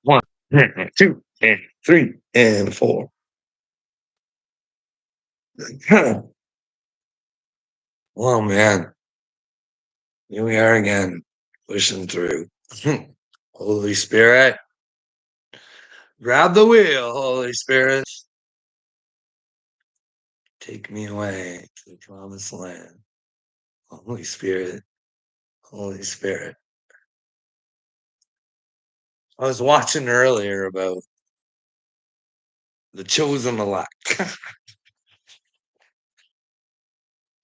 One, two, and three, and four. Oh man, here we are again, pushing through. Holy Spirit, grab the wheel, Holy Spirit. Take me away to the promised land. Holy Spirit, Holy Spirit. I was watching earlier about the chosen elect,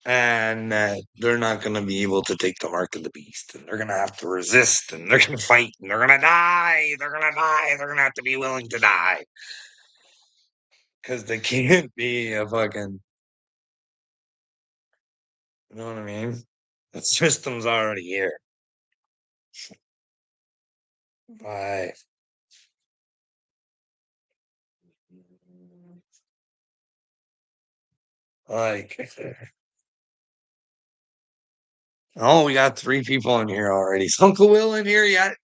and they're not going to be able to take the mark of the beast, and they're going to have to resist, and they're going to fight, and they're going to die. They're going to die. They're going to have to be willing to die because they can't be a fucking. You know what I mean? The system's already here. Right. Like, oh, we got three people in here already. Is Uncle Will in here yet?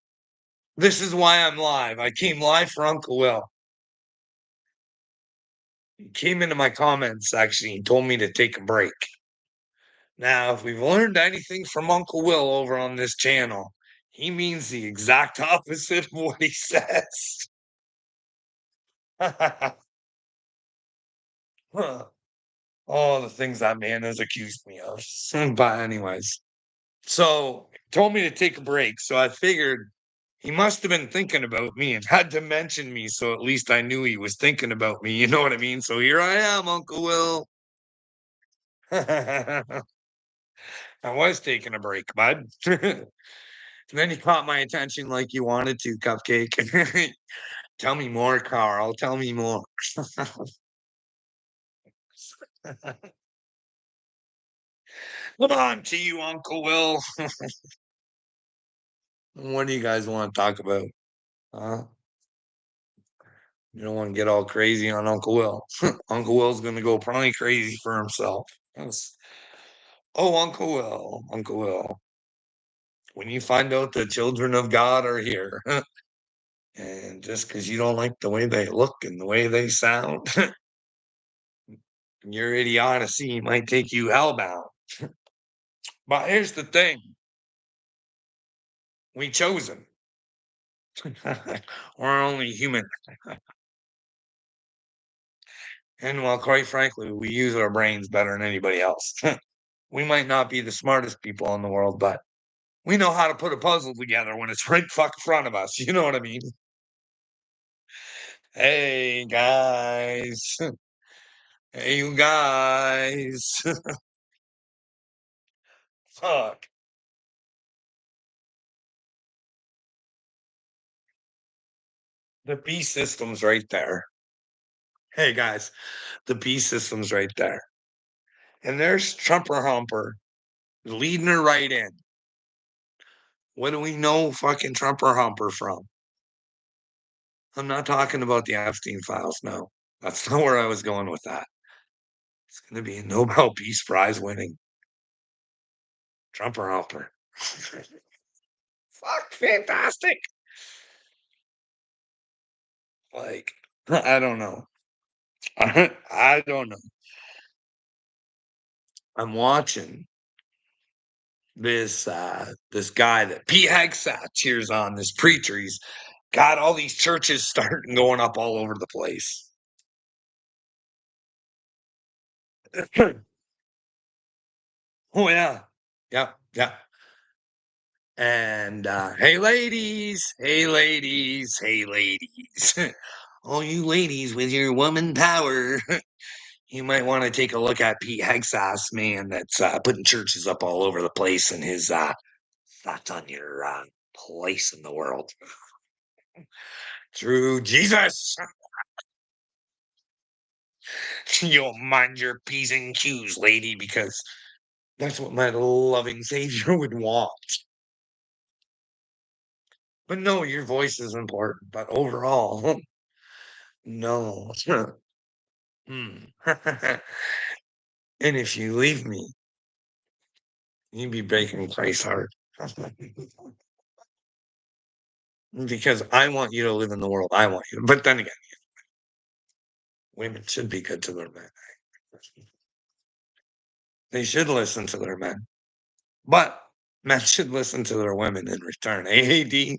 This is why I'm live. I came live for Uncle Will. He came into my comments actually and told me to take a break. Now, if we've learned anything from Uncle Will over on this channel, he means the exact opposite of what he says. All the things that man has accused me of. But anyways, so told me to take a break. So I figured he must have been thinking about me and had to mention me, so at least I knew he was thinking about me. You know what I mean? So here I am, Uncle Will. I was taking a break, bud. Then you caught my attention like you wanted to, Cupcake. Tell me more, Carl. Tell me more. Come on to you, Uncle Will. What do you guys want to talk about? Huh? You don't want to get all crazy on Uncle Will. Uncle Will's going to go probably crazy for himself. Yes. Oh, Uncle Will, Uncle Will. When you find out the children of God are here, and just because you don't like the way they look and the way they sound, your idiocy might take you hellbound. But here's the thing, we chose him. We're only human. And well, quite frankly, we use our brains better than anybody else. We might not be the smartest people in the world, but we know how to put a puzzle together when it's right fuck in front of us. You know what I mean? Hey guys. Hey you guys. Fuck. The B system's right there. Hey guys, the B system's right there. And there's Trumper Humper leading her right in. What do we know fucking Trumper Humper from? I'm not talking about the Epstein files. No, that's not where I was going with that. It's going to be a Nobel Peace Prize winning Trumper Humper. Fuck, fantastic. Like, I don't know. I don't know. I'm watching this guy that Pete Hegseth cheers on, this preacher. He's got all these churches starting going up all over the place. Oh yeah. Yeah, yeah. And hey ladies, hey ladies, hey ladies. All you ladies with your woman power. You might want to take a look at Pete Hegseth's man that's putting churches up all over the place and his thoughts on your place in the world through Jesus. You'll mind your P's and Q's, lady, because that's what my loving savior would want. But no, your voice is important. But overall, no. Hmm. And if you leave me, you'd be breaking Christ's heart. because I want you to live in the world I want you, but then again, women should be good to their men. They should listen to their men, but men should listen to their women in return. AAD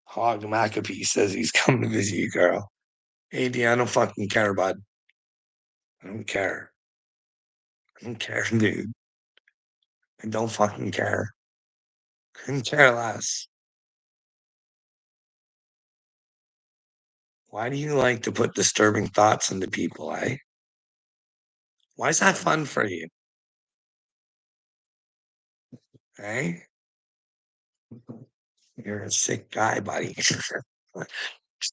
Hog McAfee says he's coming to visit you, girl. AD, I don't fucking care, bud. I don't care. I don't care, dude. I don't fucking care. Couldn't care less. Why do you like to put disturbing thoughts into people, eh? Why is that fun for you? Eh? You're a sick guy, buddy.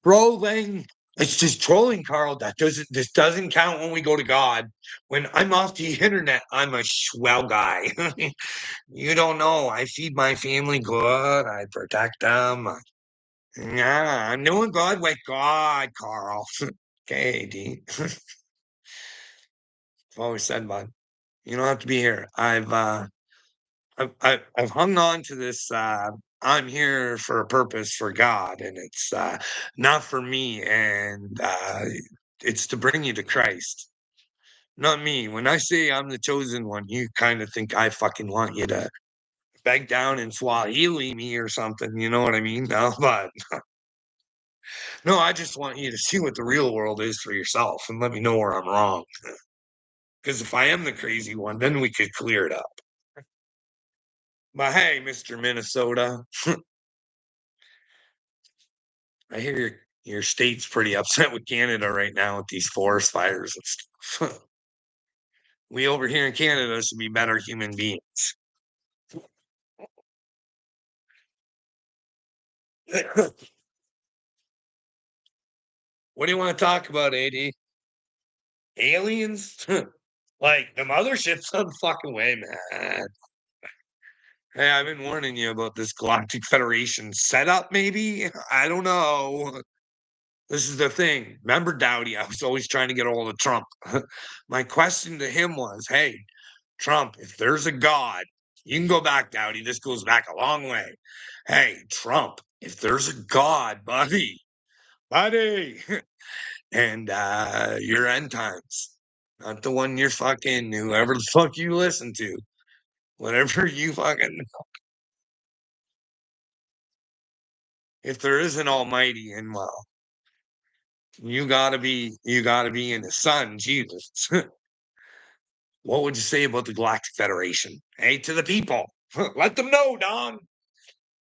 Trolling. It's just trolling, Carl. This doesn't count when we go to God. When I'm off the internet, I'm a swell guy. You don't know. I feed my family good. I protect them. Yeah, I'm doing good with God, Carl. Okay, D. I've always said, bud, you don't have to be here. I've hung on to this. I'm here for a purpose for God, and it's not for me, and it's to bring you to Christ, not me. When I say I'm the chosen one, you kind of think I fucking want you to beg down and Swahili me or something. You know what I mean? No, but no, I just want you to see what the real world is for yourself and let me know where I'm wrong. Because if I am the crazy one, then we could clear it up. But hey, Mr. Minnesota, I hear your state's pretty upset with Canada right now with these forest fires and stuff. We over here in Canada should be better human beings. What do you want to talk about, AD? Aliens? Like the mothership's on fucking way, man. Hey, I've been warning you about this Galactic Federation setup, maybe? I don't know. This is the thing. Remember Dowdy? I was always trying to get a hold of Trump. My question to him was, hey, Trump, if there's a God, you can go back, Dowdy. This goes back a long way. Hey, Trump, if there's a God, buddy, and your end times, not the one you're fucking, whoever the fuck you listen to, whatever you fucking, if there is an almighty and well, you gotta be in the son, Jesus. What would you say about the Galactic Federation? Hey, to the people, let them know, Don.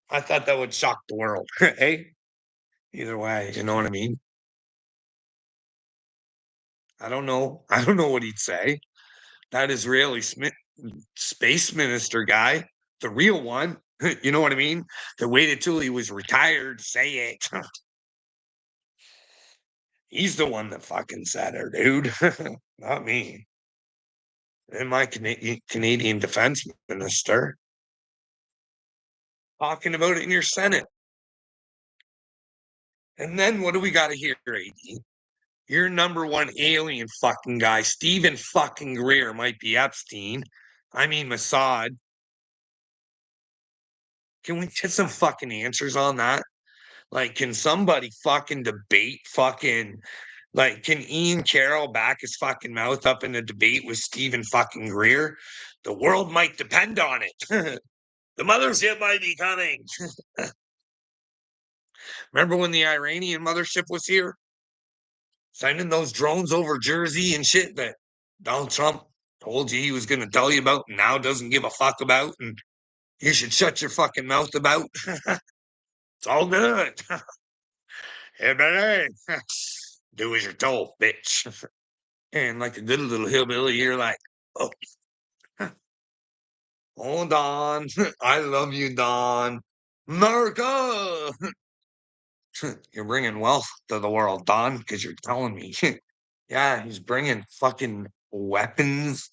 I thought that would shock the world. Hey, either way, you know what I mean? I don't know. I don't know what he'd say. That Israeli space minister guy, the real one, you know what I mean? That waited till he was retired to say it. He's the one that fucking said it, dude. Not me. And my Canadian defense minister talking about it in your Senate. And then what do we got to hear, AD? Your number one alien fucking guy, Stephen fucking Greer, might be Epstein. I mean, Mossad. Can we get some fucking answers on that? Like, can somebody fucking debate fucking like can Ian Carroll back his fucking mouth up in a debate with Stephen fucking Greer? The world might depend on it. The mothership might be coming. Remember when the Iranian mothership was here? Sending those drones over Jersey and shit that Donald Trump told you he was going to tell you about and now doesn't give a fuck about and you should shut your fucking mouth about. It's all good. Hey, buddy. Do as you're told, bitch. And like a good little hillbilly, you're like, oh, oh, Don. I love you, Don. America. You're bringing wealth to the world, Don, because you're telling me. Yeah, he's bringing fucking weapons.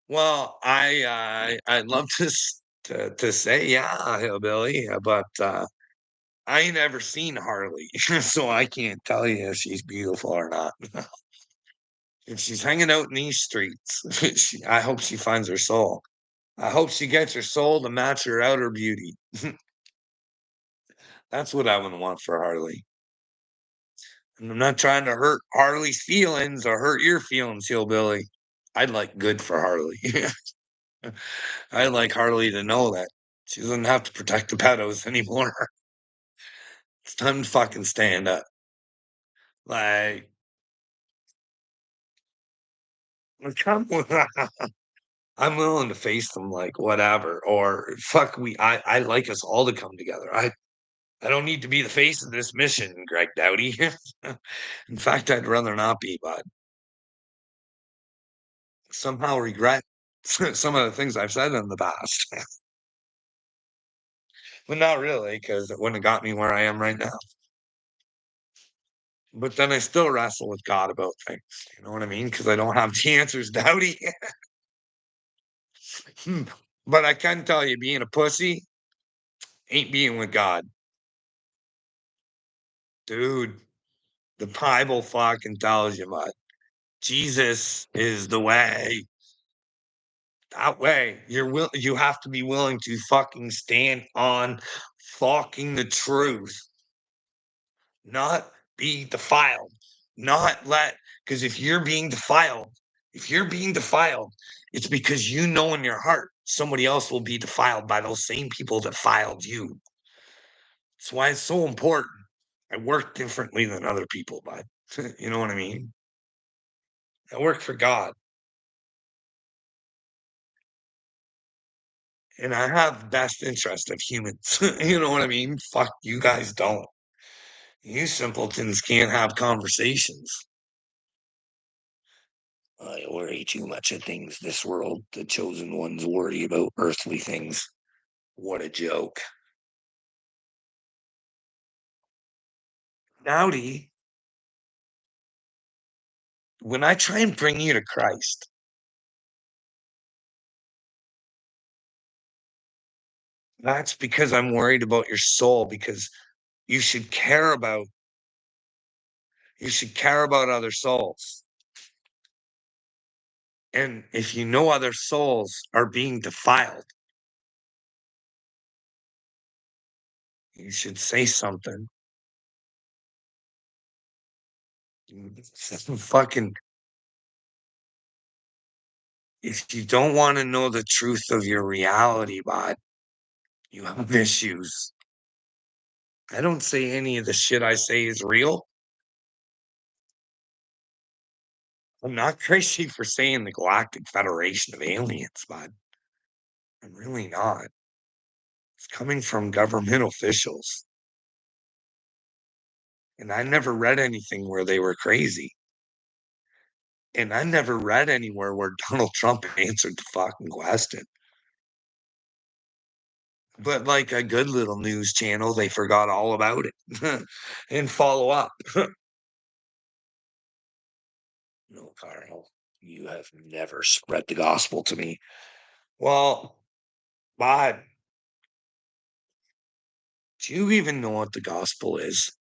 Well, I'd love to say yeah, hillbilly, but I ain't ever seen Harley, so I can't tell you if she's beautiful or not. If she's hanging out in these streets, I hope she finds her soul. I hope she gets her soul to match her outer beauty. That's what I would want for Harley. And I'm not trying to hurt Harley's feelings or hurt your feelings, hillbilly. I'd like good for Harley. I'd like Harley to know that she doesn't have to protect the pedos anymore. It's time to fucking stand up. Like, come I'm willing to face them like whatever. Or fuck I like us all to come together. I don't need to be the face of this mission, Greg Dowdy. In fact, I'd rather not be, but somehow regret some of the things I've said in the past. But not really, because it wouldn't have got me where I am right now. But then I still wrestle with God about things. You know what I mean? Because I don't have the answers, Dowdy. But I can tell you, being a pussy ain't being with God. Dude, the Bible fucking tells you, bud. Jesus is the way. That way, you have to be willing to fucking stand on fucking the truth, not be defiled, not let because if you're being defiled, it's because you know in your heart somebody else will be defiled by those same people that defiled you. That's why it's so important. I work differently than other people, bud. You know what I mean? I work for God. And I have best interest of humans. You know what I mean? Fuck, you guys don't. You simpletons can't have conversations. I worry too much of things this world. The chosen ones worry about earthly things. What a joke. Howdy, when I try and bring you to Christ, that's because I'm worried about your soul because you should care about you should care about other souls. And if you know other souls are being defiled, you should say something. Fucking if you don't want to know the truth of your reality, bud, you have issues. I don't say any of the shit I say is real. I'm not crazy for saying the Galactic Federation of Aliens, bud. I'm really not. It's coming from government officials. And I never read anything where they were crazy. And I never read anywhere where Donald Trump answered the fucking question. But like a good little news channel, they forgot all about it and follow up. No, Carl, you have never spread the gospel to me. Well, but do you even know what the gospel is?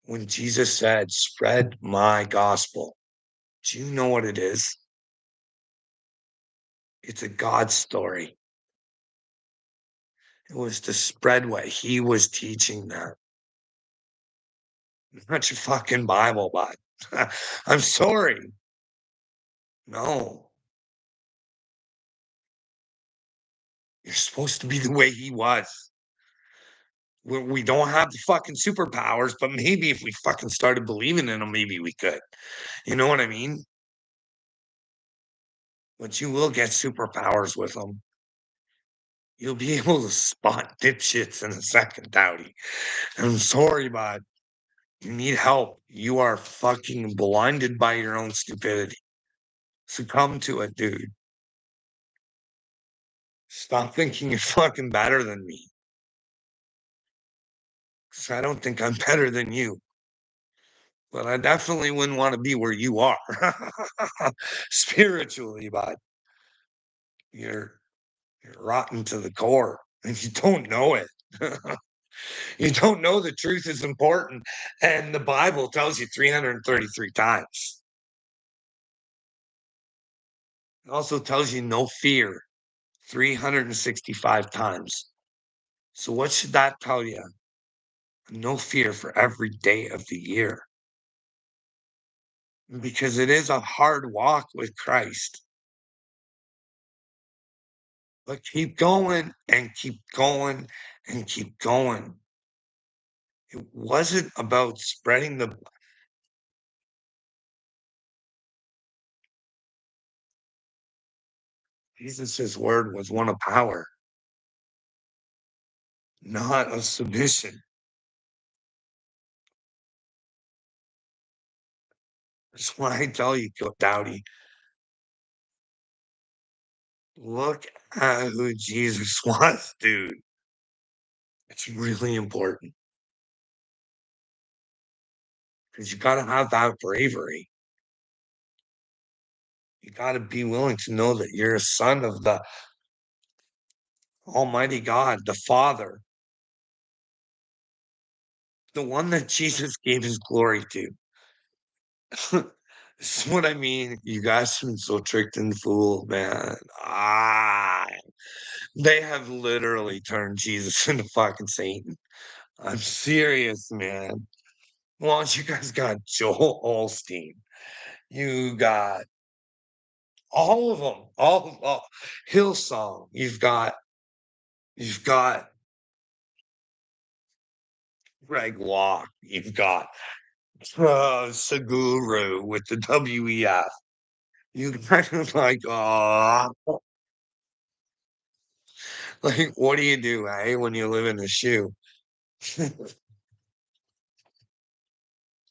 When Jesus said, spread my gospel, do you know what it is? It's a God story. It was the spread what he was teaching them. Not your fucking Bible, bud. I'm sorry. No, you're supposed to be the way he was. We don't have the fucking superpowers, but maybe if we fucking started believing in them, maybe we could. You know what I mean? But you will get superpowers with them. You'll be able to spot dipshits in a second, Dowdy. I'm sorry, bud. You need help. You are fucking blinded by your own stupidity. Succumb to it, dude. Stop thinking you're fucking better than me. 'Cause I don't think I'm better than you. But I definitely wouldn't want to be where you are. Spiritually, but you're you're rotten to the core and you don't know it. You don't know the truth is important, and the Bible tells you 333 times. It also tells you no fear 365 times. So what should that tell you? No fear for every day of the year, because it is a hard walk with Christ. But keep going and keep going and keep going. It wasn't about spreading the Jesus' word was one of power, not of submission. That's why I tell you, Dowdy, look at who Jesus was, dude. It's really important because you got to have that bravery. You got to be willing to know that you're a son of the Almighty God, the Father, the one that Jesus gave his glory to. This is what I mean. You guys have been so tricked and fooled, man. They have literally turned Jesus into fucking Satan. I'm serious, man. Well, you guys got Joel Osteen. You got all of them. All Hillsong. You've got Greg Locke. You've got Saguru with the WEF. You kind of like, like, what do you do, eh, when you live in a shoe?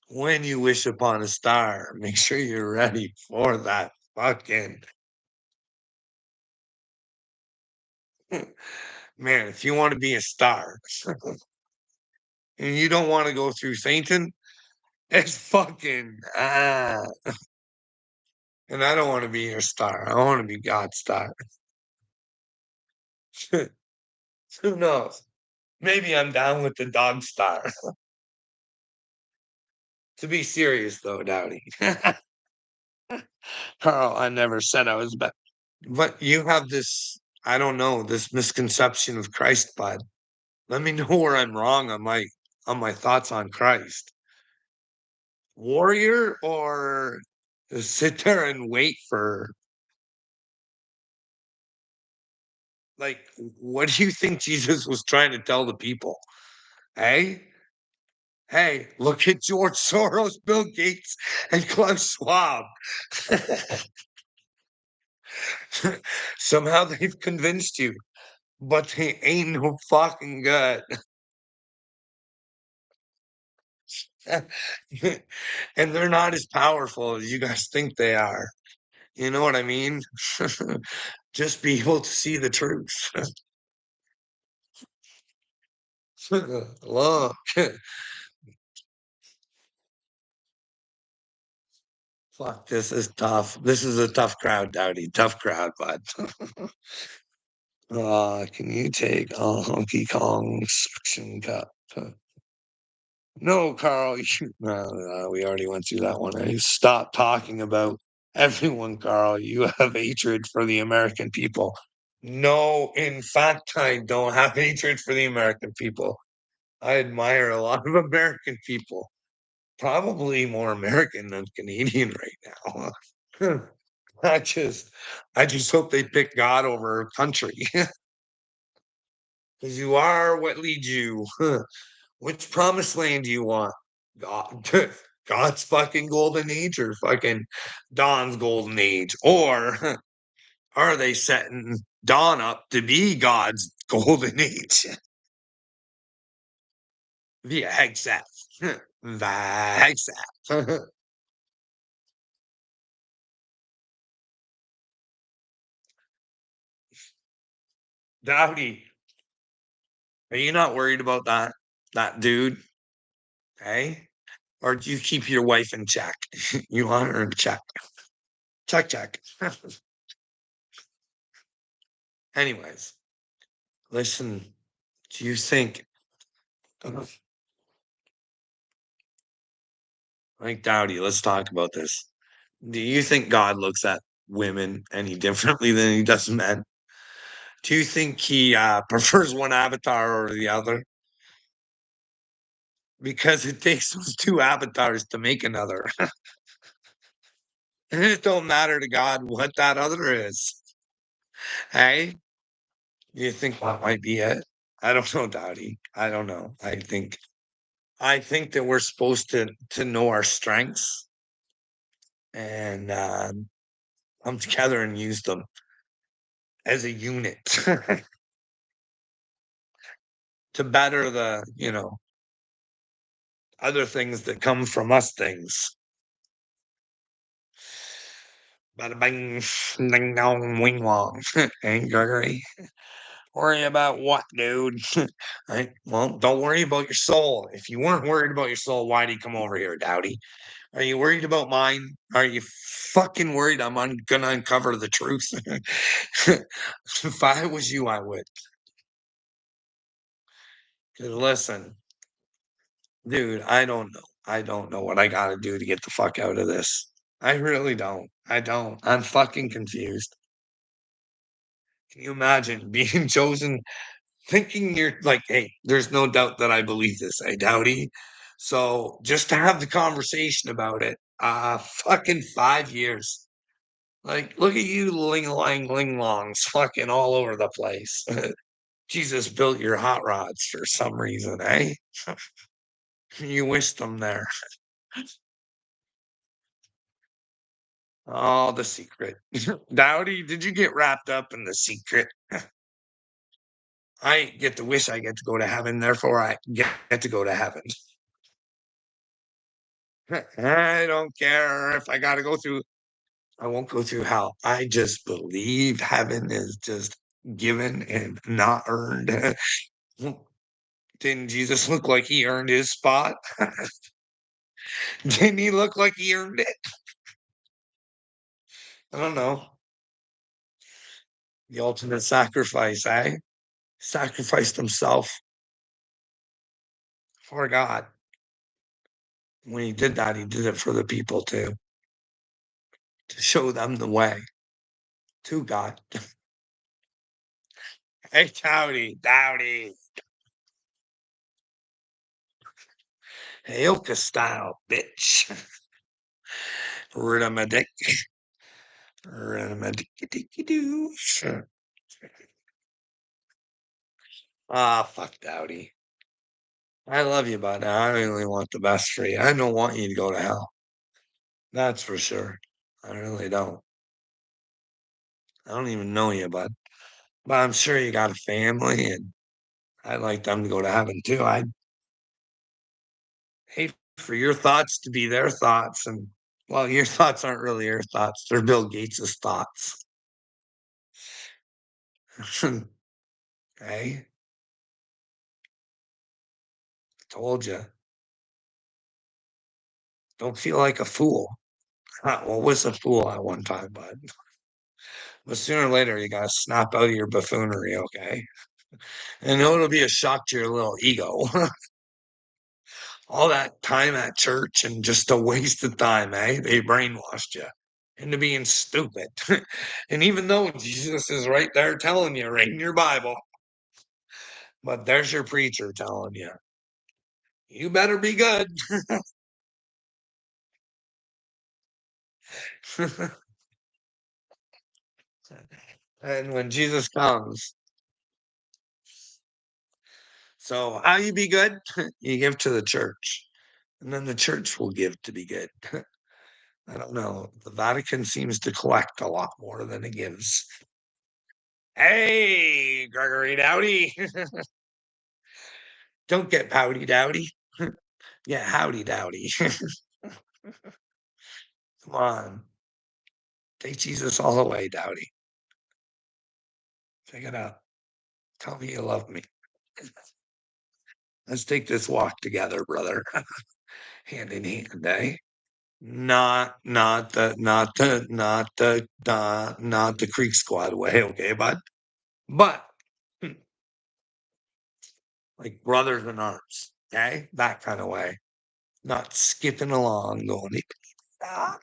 When you wish upon a star, make sure you're ready for that fucking man. If you want to be a star and you don't want to go through Satan, it's fucking and I don't want to be your star. I want to be God's star. Who knows? Maybe I'm down with the dog star. To be serious though, Dowdy. Carl, I never said I was bad. But you have this, I don't know, this misconception of Christ, bud. Let me know where I'm wrong on my thoughts on Christ. Warrior or just sit there and wait for like what do you think Jesus was trying to tell the people? Hey? Hey, look at George Soros, Bill Gates, and Klaus Schwab. Somehow they've convinced you, but they ain't no fucking good. And they're not as powerful as you guys think they are. You know what I mean? Just be able to see the truth. Look, fuck, this is tough. This is a tough crowd, Dowdy. Tough crowd, bud. Can you take a Honky Kong suction cup? No, Carl, no, we already went through that one. I stop talking about everyone, Carl. You have hatred for the American people. No, in fact, I don't have hatred for the American people. I admire a lot of American people. Probably more American than Canadian right now. I just I just hope they pick God over country. Because you are what leads you. Which promised land do you want? God, God's fucking golden age or fucking Don's golden age? Or are they setting Don up to be God's golden age? The exact. The exact. Dowdy, are you not worried about that dude? Hey? Or do you keep your wife in check? You want her in check. Check, check. Anyways, listen, do you think Like Dowdy, let's talk about this. Do you think God looks at women any differently than he does men? Do you think he prefers one avatar over the other? Because it takes those two avatars to make another. And it don't matter to God what that other is. Hey, do you think that might be it? I don't know, Dowdy. I don't know. I think that we're supposed to know our strengths and come together and use them as a unit to better the other things that come from us things. Bada bang, ding dong, wing wong. Hey, Gregory. Worry about what, dude? Well, don't worry about your soul. If you weren't worried about your soul, why'd he come over here, Dowdy? Are you worried about mine? Are you fucking worried gonna uncover the truth? If I was you, I would. 'Cause listen, dude, I don't know. I don't know what I gotta do to get the fuck out of this. I really don't. I don't. I'm fucking confused. Can you imagine being chosen, thinking you're like, hey, there's no doubt that I believe this, I Dowdy. So just to have the conversation about it, fucking 5 years. Like, look at you ling lang ling longs fucking all over the place. Jesus built your hot rods for some reason, eh? You wished them there. Oh, the secret. Dowdy, did you get wrapped up in the secret? I get to wish I get to go to heaven, therefore I get to go to heaven. I don't care if I gotta go through I won't go through hell. I just believe heaven is just given and not earned. Didn't Jesus look like he earned his spot? Didn't he look like he earned it? I don't know. The ultimate sacrifice, eh? Sacrificed himself for God. When he did that, he did it for the people too, to show them the way to God. Hey, Dowdy, Dowdy. Aoka style, bitch. Rid of my dick. Rid of my dicky doo. Ah, fuck Dowdy. I love you, bud. I really want the best for you. I don't want you to go to hell. That's for sure. I really don't. I don't even know you, bud. But I'm sure you got a family, and I'd like them to go to heaven too. I'd hate for your thoughts to be their thoughts, and well, your thoughts aren't really your thoughts. They're Bill Gates's thoughts. Hey, told you. Don't feel like a fool. Well, was a fool at one time, bud. But sooner or later, you gotta snap out of your buffoonery, okay? And it'll be a shock to your little ego. All that time at church and just a waste of time, eh? They brainwashed you into being stupid. And even though Jesus is right there telling you, right in your Bible, but there's your preacher telling you, you better be good. And when Jesus comes, so how you be good? You give to the church, and then the church will give to be good. I don't know. The Vatican seems to collect a lot more than it gives. Hey, Gregory Dowdy. Don't get pouty dowdy. Yeah, howdy dowdy. Come on. Take Jesus all the way, Dowdy. Check it out. Tell me you love me. Let's take this walk together, brother. Hand in hand, eh? Not the Creek Squad way, okay, bud? But like brothers in arms. Okay, that kind of way, not skipping along, going, "Ah,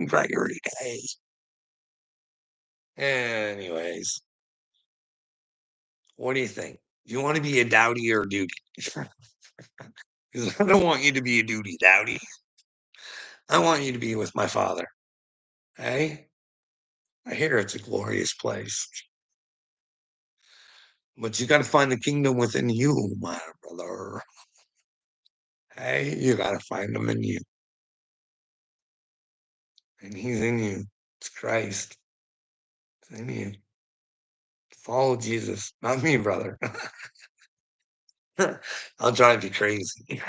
Gregory, hey." Anyways, what do you think? Do you want to be a dowdy or a duty? Because I don't want you to be a duty dowdy. I want you to be with my father. Hey, I hear it's a glorious place, but you got to find the kingdom within you, my brother. Hey, you got to find him in you, and he's in you. It's Christ. It's in you. Follow Jesus, not me, brother. I'll drive you crazy.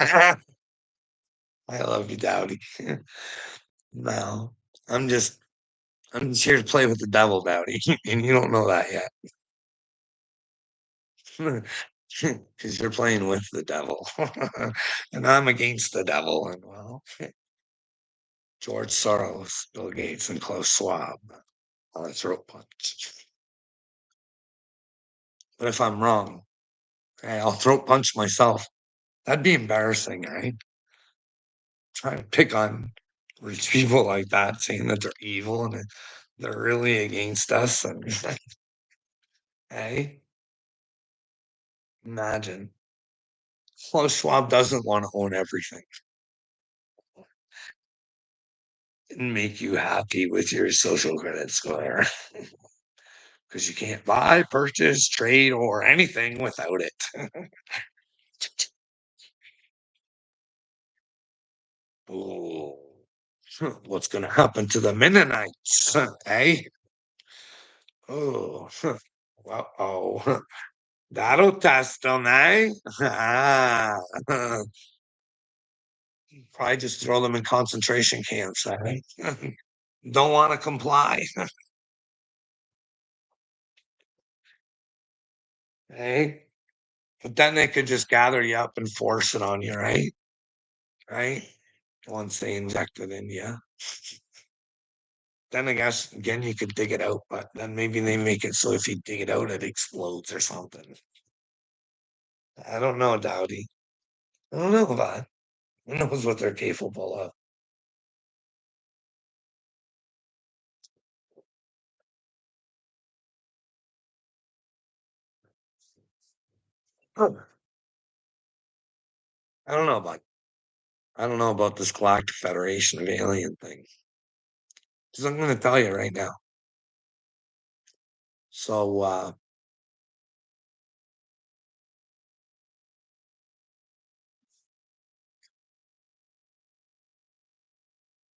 I love you, Dowdy. No, I'm just I'm just here to play with the devil, Dowdy, and you don't know that yet. Because you're playing with the devil, and I'm against the devil. And well, George Soros, Bill Gates, and Klaus Schwab on a throat punch. But if I'm wrong, hey, I'll throat punch myself. That'd be embarrassing, right? Trying to pick on rich people like that, saying that they're evil and that they're really against us. And hey, imagine. Klaus Schwab doesn't want to own everything and make you happy with your social credit score because you can't buy, purchase, trade, or anything without it. Oh, what's going to happen to the Mennonites? Eh? Oh, well, oh, that'll test them, eh? Ah, probably just throw them in concentration camps, eh? Don't want to comply, eh? But then they could just gather you up and force it on you, right? Right? Once they inject it in you. Then I guess again you could dig it out, but then maybe they make it so if you dig it out, it explodes or something. I don't know, Dowdy. I don't know about it. Who knows what they're capable of? Huh. I don't know about I don't know about this Galactic Federation of Alien thing. Because I'm gonna tell you right now. So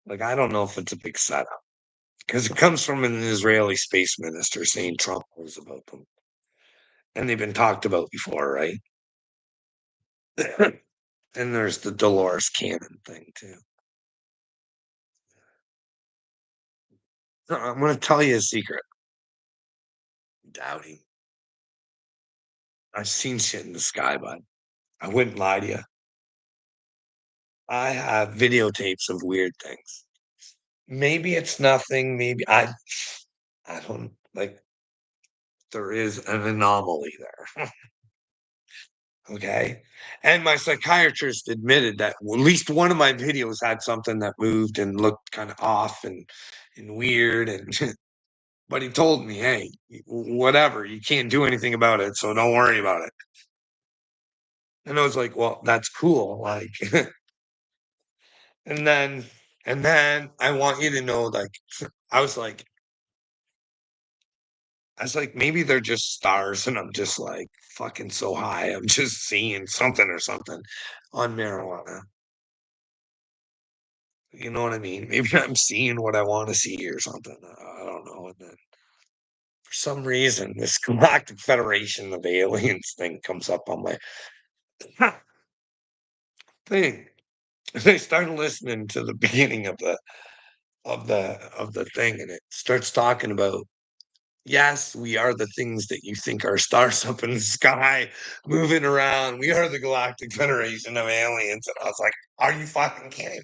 like I don't know if it's a big setup. Because it comes from an Israeli space minister saying Trump knows about them. And they've been talked about before, right? And there's the Dolores Cannon thing too. I'm gonna tell you a secret, Dowdy. I've seen shit in the sky, bud. I wouldn't lie to you. I have videotapes of weird things. Maybe it's nothing. Maybe I don't like. There is an anomaly there. Okay. And my psychiatrist admitted that at least one of my videos had something that moved and looked kind of off and weird. And but he told me, hey, whatever, you can't do anything about it, so don't worry about it. And I was like, well, that's cool. Like, and then and then I want you to know, like, I was like, maybe they're just stars, and I'm just like fucking so high. I'm just seeing something or something on marijuana. You know what I mean? Maybe I'm seeing what I want to see or something. I don't know. And then for some reason, this Galactic Federation of Aliens thing comes up on my thing. And I started listening to the beginning of the thing, and it starts talking about yes, we are the things that you think are stars up in the sky moving around. We are the Galactic Federation of Aliens. And I was like, are you fucking kidding?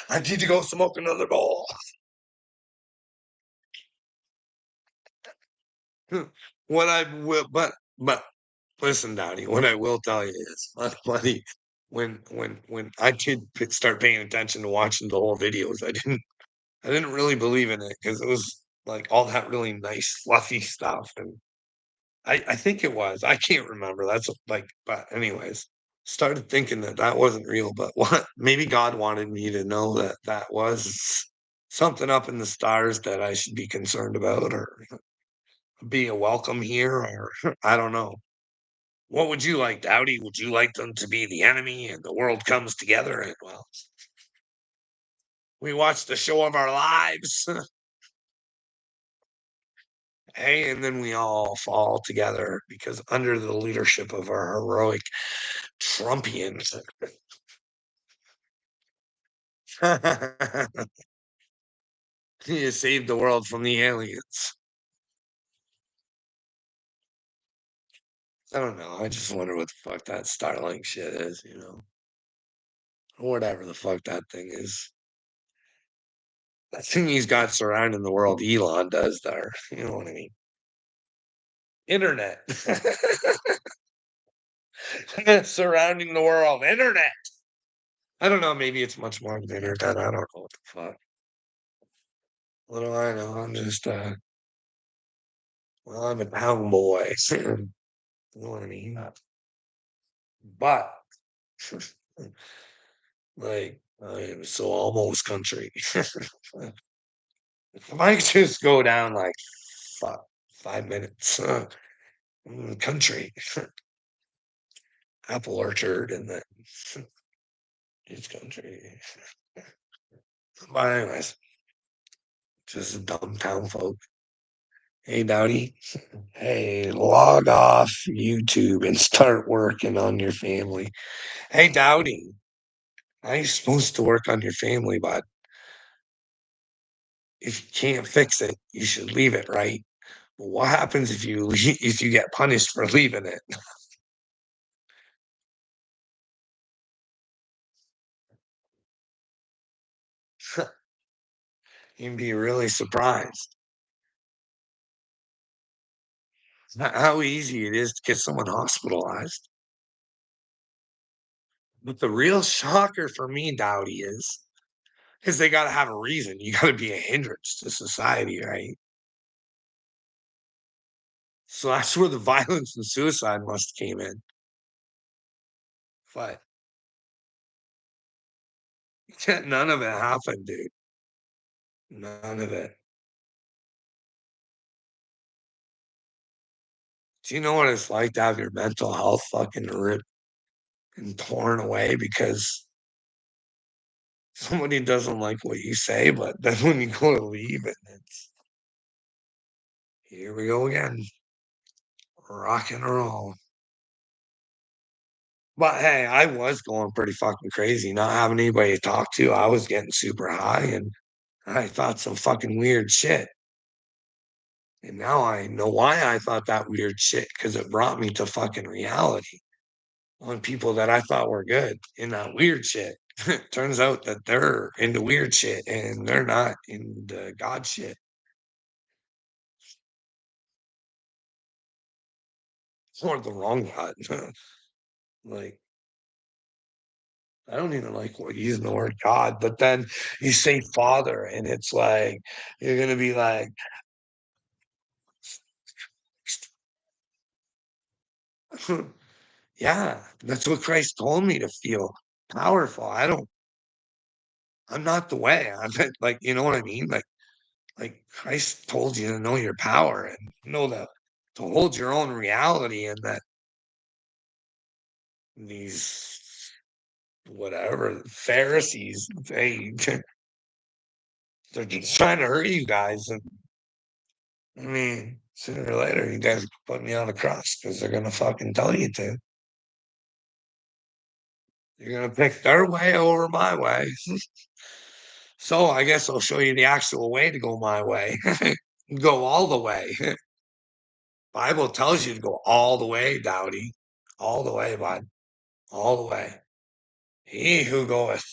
I need to go smoke another bowl. What I will, but But listen, Donnie, what I will tell you is, buddy, when I did start paying attention to watching the whole videos, I didn't really believe in it because it was like all that really nice fluffy stuff, and I think it was. I can't remember. That's like, but anyways, started thinking that that wasn't real. But what? Maybe God wanted me to know that that was something up in the stars that I should be concerned about, or be a welcome here, or I don't know. What would you like, Dowdy? Would you like them to be the enemy and the world comes together and, well, we watch the show of our lives, hey, and then we all fall together because under the leadership of our heroic Trumpians. He has saved the world from the aliens. I don't know. I just wonder what the fuck that Starlink shit is, or whatever the fuck that thing is. That thing he's got surrounding the world, Elon does there. You know what I mean? Internet. Surrounding the world. Internet. I don't know. Maybe it's much more than internet. I don't know what the fuck. What do I know? I'm just, well, I'm a town boy. You know what I mean? But, like, I am so almost country. If I could just go down like, fuck, 5 minutes, country, apple orchard, and then it's country. But anyways, just dumb town folk. Hey, Dowdy. Hey, log off YouTube and start working on your family. Hey, Dowdy. I'm supposed to work on your family, but if you can't fix it, you should leave it, right? But what happens if if you get punished for leaving it? You'd be really surprised how easy it is to get someone hospitalized. But the real shocker for me, Dowdy, is they got to have a reason. You got to be a hindrance to society, right? So that's where the violence and suicide must came in. But none of it happened, dude. None of it. Do you know what it's like to have your mental health fucking ripped and torn away because somebody doesn't like what you say, but then when you go to leave it, it's here we go again, rock and roll. But hey, I was going pretty fucking crazy, not having anybody to talk to. I was getting super high and I thought some fucking weird shit. And now I know why I thought that weird shit because it brought me to fucking reality on people that I thought were good in that weird shit. Turns out that they're into weird shit and they're not into God shit or the wrong God. Like, I don't even like what using the word God, but then you say Father, and it's like you're gonna be like, yeah, that's what Christ told me to feel powerful. I'm not the way. I'm like, you know what I mean? Like Christ told you to know your power and know that to hold your own reality and that these whatever Pharisees, they're just trying to hurt you guys. And I mean, sooner or later, you guys put me on the cross because they're gonna fucking tell you to. You're gonna pick their way over my way. So I guess I'll show you the actual way to go my way. Go all the way. Bible tells you to go all the way, Dowdy. All the way, bud. All the way. He who goeth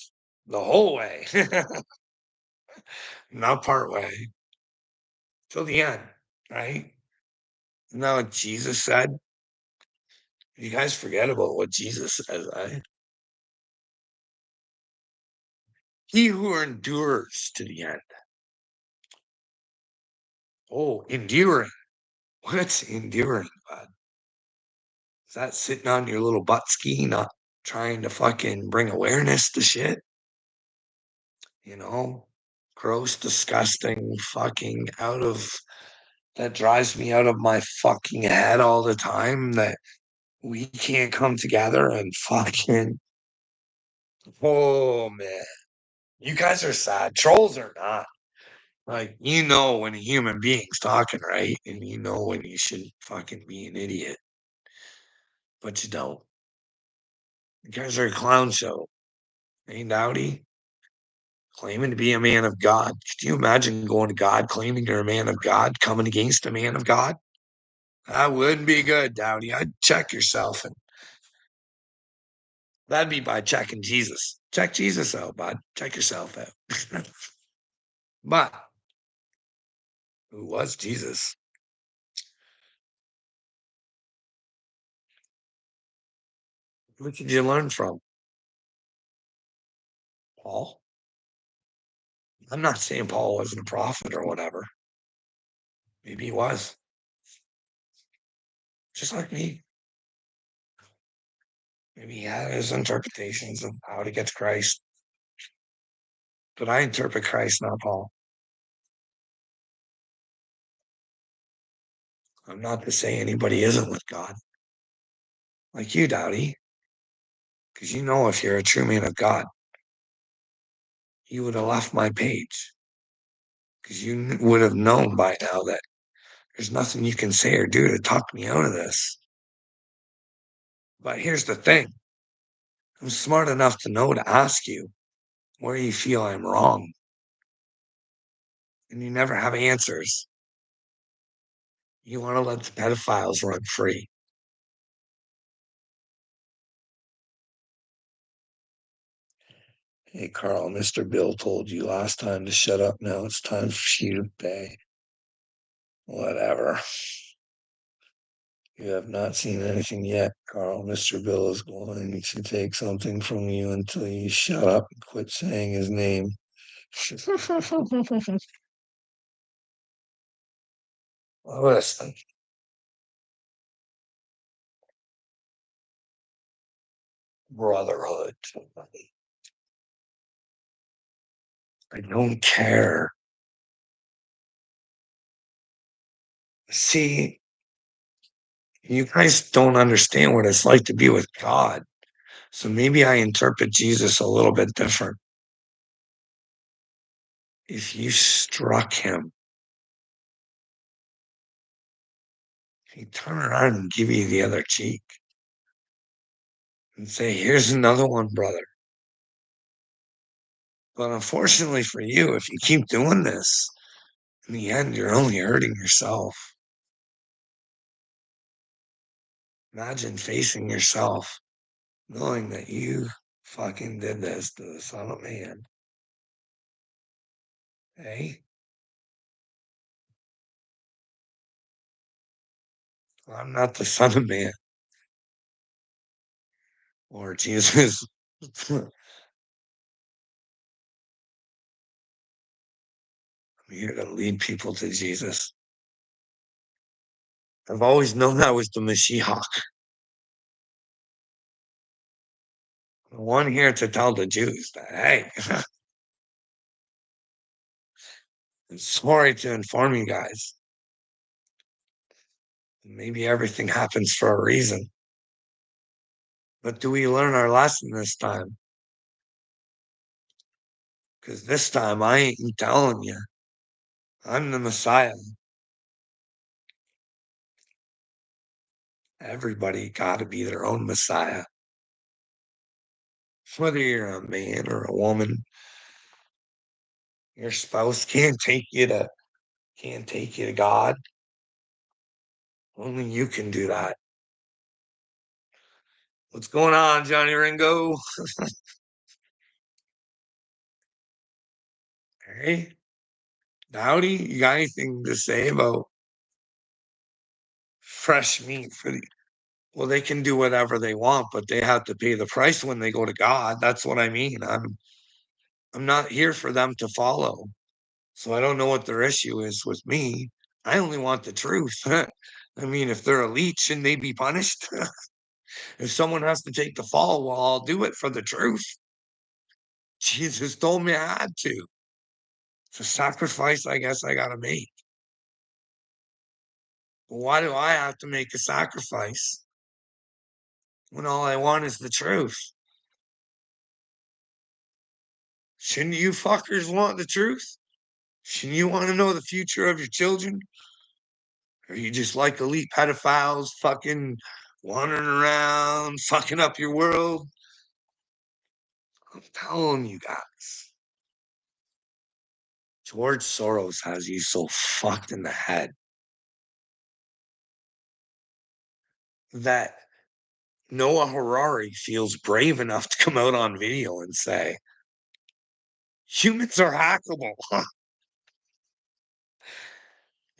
the whole way, not part way, till the end, right? Isn't that what Jesus said? You guys forget about what Jesus says, He who endures to the end. Oh, enduring. What's enduring, bud? Is that sitting on your little butt ski, not trying to fucking bring awareness to shit? You know? Gross, disgusting, fucking out of that drives me out of my fucking head all the time that we can't come together and fucking oh man. You guys are sad. Trolls are not. Like, you know when a human being's talking, right? And you know when you should fucking be an idiot. But you don't. You guys are a clown show. Ain't Dowdy? Claiming to be a man of God. Could you imagine going to God claiming you're a man of God, coming against a man of God? That wouldn't be good, Dowdy. I'd check yourself, and that'd be by checking Jesus. Check Jesus out, bud. Check yourself out. But who was Jesus? What did you learn from? Paul? I'm not saying Paul wasn't a prophet or whatever. Maybe he was. Just like me. Maybe he had his interpretations of how to get to Christ. But I interpret Christ, not Paul. I'm not to say anybody isn't with God. Like you, Dowdy. Because you know if you're a true man of God, you would have left my page. Because you would have known by now that there's nothing you can say or do to talk me out of this. But here's the thing. I'm smart enough to know to ask you where you feel I'm wrong. And you never have answers. You want to let the pedophiles run free. Hey, Carl, Mr. Bill told you last time to shut up. Now it's time for you to pay. Whatever. You have not seen anything yet, Carl. Mr. Bill is going to take something from you until you shut up and quit saying his name. Listen, brotherhood. I don't care. See, you guys don't understand what it's like to be with God. So maybe I interpret Jesus a little bit different. If you struck him, he'd turn around and give you the other cheek and say, here's another one, brother. But unfortunately for you, if you keep doing this, in the end, you're only hurting yourself. Imagine facing yourself, knowing that you fucking did this to the Son of Man. Hey, I'm not the Son of Man or Jesus. I'm here to lead people to Jesus. I've always known I was the Mashiach, the one here to tell the Jews that, hey, I'm sorry to inform you guys. Maybe everything happens for a reason. But do we learn our lesson this time? Because this time I ain't telling you. I'm the Messiah. Everybody got to be their own Messiah. Whether you're a man or a woman, your spouse can't take you to God. Only you can do that. What's going on, Johnny Ringo? Hey, Dowdy, you got anything to say about fresh meat for the Well, they can do whatever they want, but they have to pay the price when they go to God. That's what I mean. I'm not here for them to follow. So I don't know what their issue is with me. I only want the truth. I mean, if they're elite, shouldn't they be punished? If someone has to take the fall, well, I'll do it for the truth. Jesus told me I had to. It's a sacrifice I guess I gotta make. Why do I have to make a sacrifice when all I want is the truth? Shouldn't you fuckers want the truth? Shouldn't you want to know the future of your children? Or you just like elite pedophiles fucking wandering around, fucking up your world? I'm telling you guys, George Soros has you so fucked in the head that Noah Harari feels brave enough to come out on video and say, humans are hackable.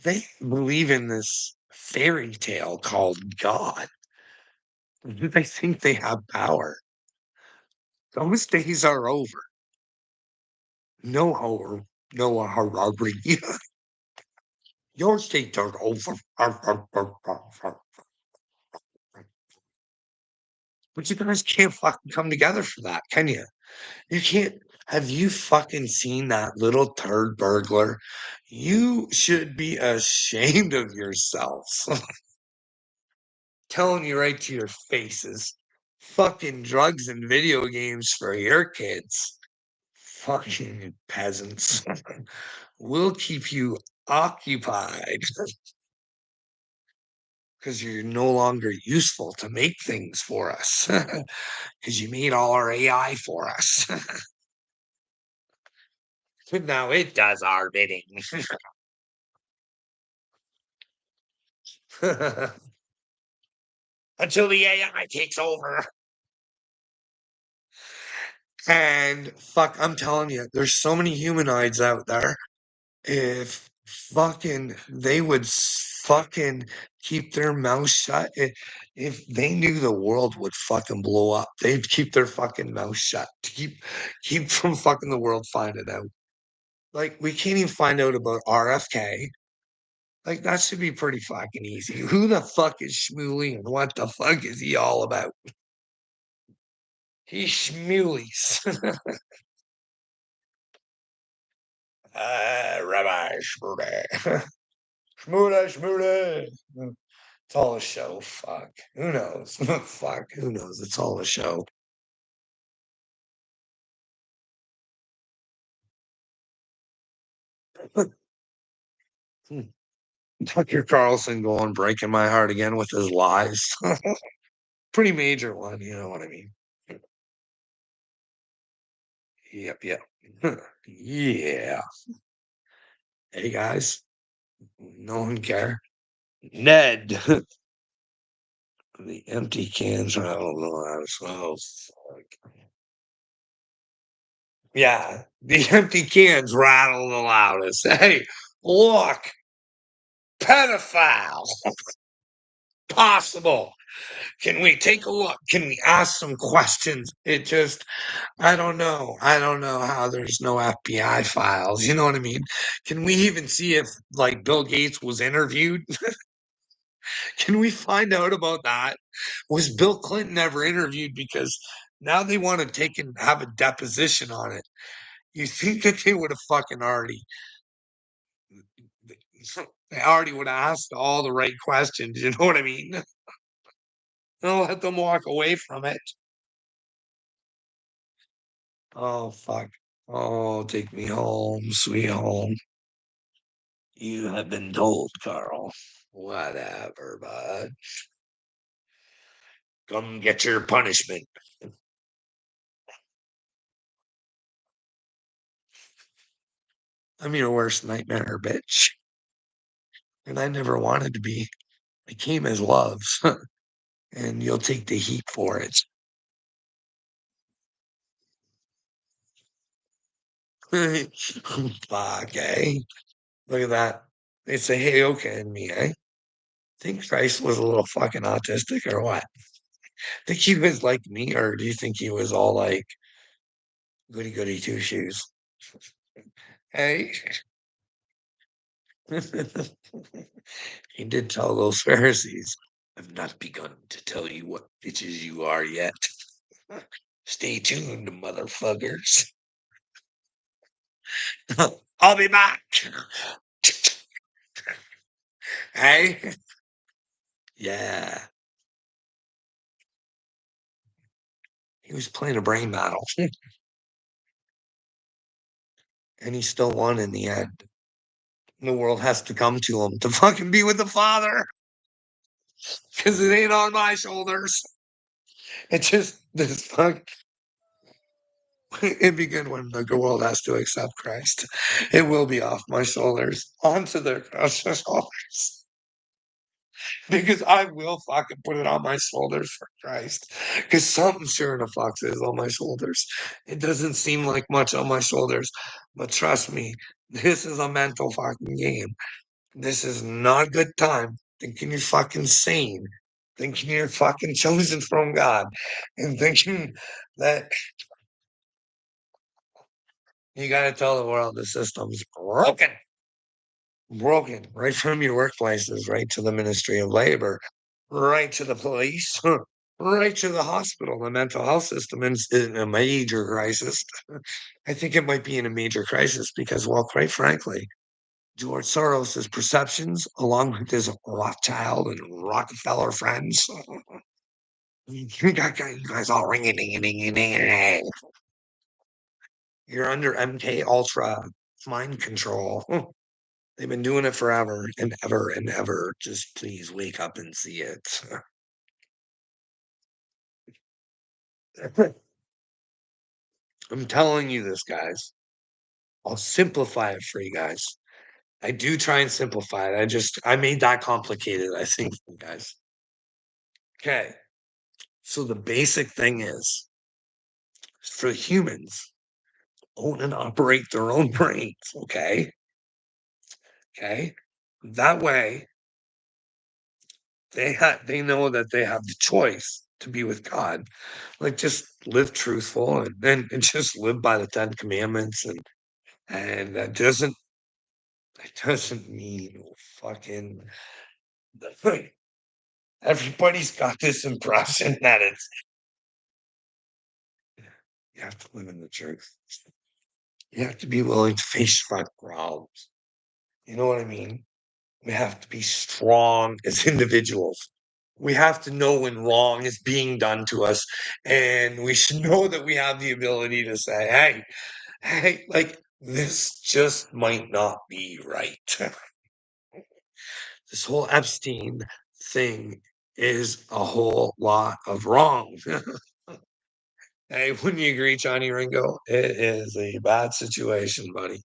They believe in this fairy tale called God. They think they have power. Those days are over. No horror, Noah Harari. Your days are over. But you guys can't fucking come together for that, can you? You can't. Have you fucking seen that little turd burglar? You should be ashamed of yourselves. Telling you right to your faces. Fucking drugs and video games for your kids. Fucking peasants. We'll keep you occupied because you're no longer useful to make things for us because you made all our AI for us. But now it does our bidding. Until the AI takes over. And fuck, I'm telling you, there's so many humanoids out there. If fucking they would fucking keep their mouth shut, if they knew the world would fucking blow up, they'd keep their fucking mouth shut to keep from fucking the world finding out. Like we can't even find out about RFK. Like that should be pretty fucking easy. Who the fuck is Shmuley and what the fuck is he all about? He Shmuleys. Rabbi Shmuley. Shmuley, Shmuley. It's all a show. Fuck. Who knows? Fuck. Who knows? It's all a show. Tucker Carlson going breaking my heart again with his lies. Pretty major one, you know what I mean? Yep, yep. Yeah. Hey guys, no one care. Ned. The empty cans. I don't know how to spell. Fuck. Yeah, the empty cans rattle the loudest. Hey, look, pedophile. Possible. Can we take a look? Can we ask some questions? It just, I don't know. I don't know how there's no FBI files. You know what I mean? Can we even see if, like, Bill Gates was interviewed? Can we find out about that? Was Bill Clinton ever interviewed? Because now they want to take and have a deposition on it. You think that they would have fucking already, they already would have asked all the right questions. You know what I mean? They'll let them walk away from it. Oh, fuck. Oh, take me home, sweet home. You have been told, Carl. Whatever, bud. Come get your punishment. I'm your worst nightmare, bitch. And I never wanted to be. I came as loves, and you'll take the heat for it. Fuck, eh? Look at that. It's a hey, okay in me, eh? Think Christ was a little fucking autistic or what? Think he was like me, or do you think he was all like goody goody two shoes? Hey, he did tell those Pharisees, I've not begun to tell you what bitches you are yet. Stay tuned, motherfuckers. I'll be back. Hey, yeah, he was playing a brain battle, and he still won in the end. The world has to come to him to fucking be with the Father because it ain't on my shoulders. It just this fuck. It'd be good when the world has to accept Christ. It will be off my shoulders onto their shoulders because I will fucking put it on my shoulders for Christ. Because something sure enough fucks is on my shoulders. It doesn't seem like much on my shoulders, but trust me, this is a mental fucking game. This is not a good time thinking you're fucking sane, thinking you're fucking chosen from God, and thinking that you got to tell the world the system's broken. Broken. Right from your workplaces, right to the Ministry of Labor, right to the police, right to the hospital. The mental health system is in a major crisis. I think it might be in a major crisis because, well, quite frankly, George Soros's perceptions, along with his Rothschild and Rockefeller friends, you got you guys all ringing, ding, ding, ding. You're under MK Ultra mind control. They've been doing it forever and ever and ever. Just please wake up and see it. I'm telling you this, guys. I'll simplify it for you guys. I do try and simplify it. I made that complicated, I think, for you guys. Okay. So the basic thing is for humans, own and operate their own brains. Okay. Okay. That way they know that they have the choice to be with God. Like just live truthful and just live by the Ten Commandments and that doesn't mean fucking everybody's got this impression that it's you have to live in the truth. You have to be willing to face front problems. You know what I mean? We have to be strong as individuals. We have to know when wrong is being done to us, and we should know that we have the ability to say, hey, like this just might not be right. This whole Epstein thing is a whole lot of wrong. Hey, wouldn't you agree, Johnny Ringo? It is a bad situation, buddy.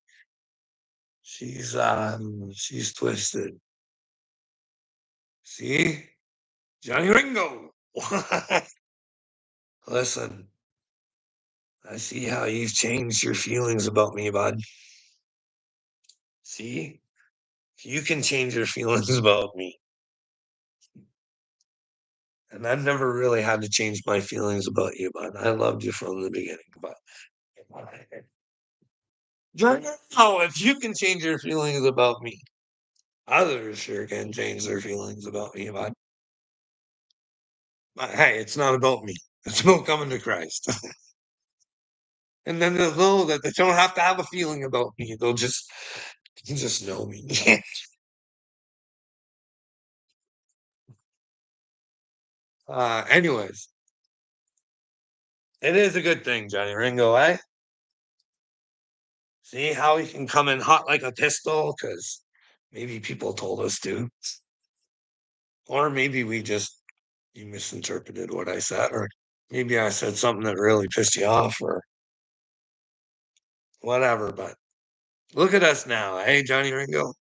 She's twisted. See? Johnny Ringo. Listen, I see how you've changed your feelings about me, bud. See? You can change your feelings about me. And I've never really had to change my feelings about you, bud. I loved you from the beginning, but oh, if you can change your feelings about me, others sure can change their feelings about me, bud. But hey, it's not about me. It's about coming to Christ. And then they'll know that they don't have to have a feeling about me. They'll just know me. Anyways, it is a good thing, Johnny Ringo, eh? See how he can come in hot like a pistol? Because maybe people told us to. Or maybe you misinterpreted what I said, or maybe I said something that really pissed you off, or whatever. But look at us now, hey, Johnny Ringo?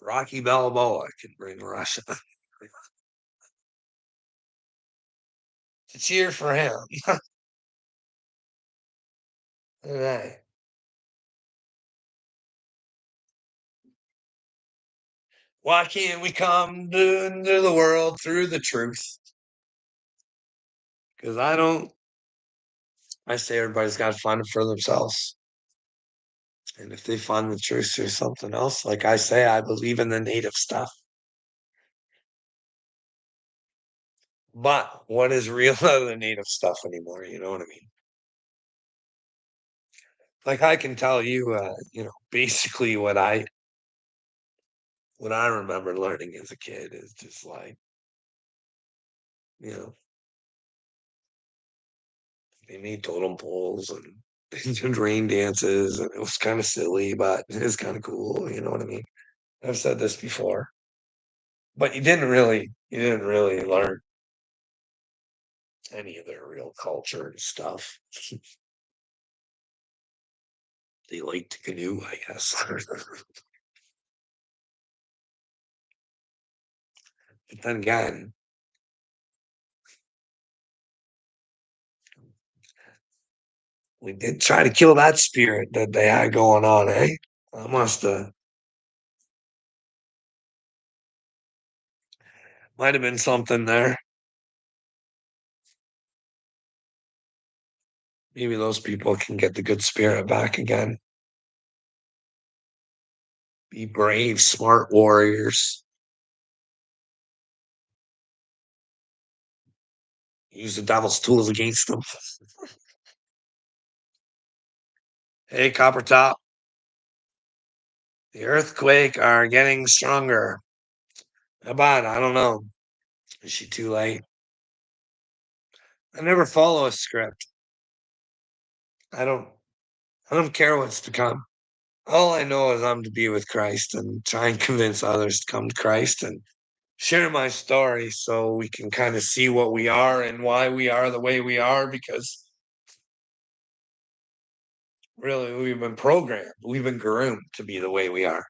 Rocky Balboa can bring Russia to cheer for him. Right. Why can't we come to into the world through the truth? Because I say everybody's got to find it for themselves. And if they find the truth through something else, like I say, I believe in the native stuff. But what is real of the native stuff anymore? You know what I mean? Like I can tell you, basically what I remember learning as a kid is just like, you know, they made totem poles and did rain dances, and it was kind of silly, but it's kind of cool. You know what I mean? I've said this before, but you didn't really learn any of their real culture and stuff. They like to canoe, I guess. But then again, we did try to kill that spirit that they had going on, eh? I must have might have been something there. Maybe those people can get the good spirit back again. Be brave, smart warriors. Use the devil's tools against them. Hey, Copper Top, the earthquake are getting stronger. How about? I don't know. Is she too late? I never follow a script. I don't. I don't care what's to come. All I know is I'm to be with Christ and try and convince others to come to Christ and share my story so we can kind of see what we are and why we are the way we are because really we've been programmed, we've been groomed to be the way we are.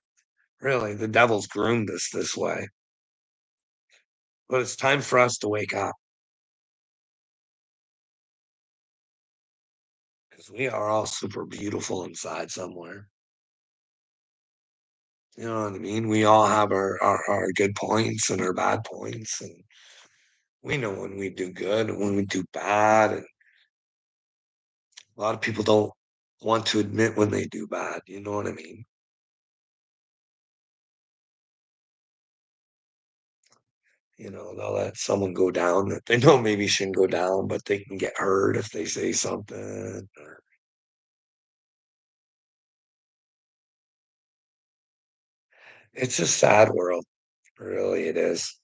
Really, the devil's groomed us this way. But it's time for us to wake up because we are all super beautiful inside somewhere. You know what I mean? We all have our good points and our bad points. And we know when we do good and when we do bad. And a lot of people don't want to admit when they do bad. You know what I mean? They'll let someone go down that they know maybe shouldn't go down, but they can get hurt if they say something. It's a sad world. Really, it is.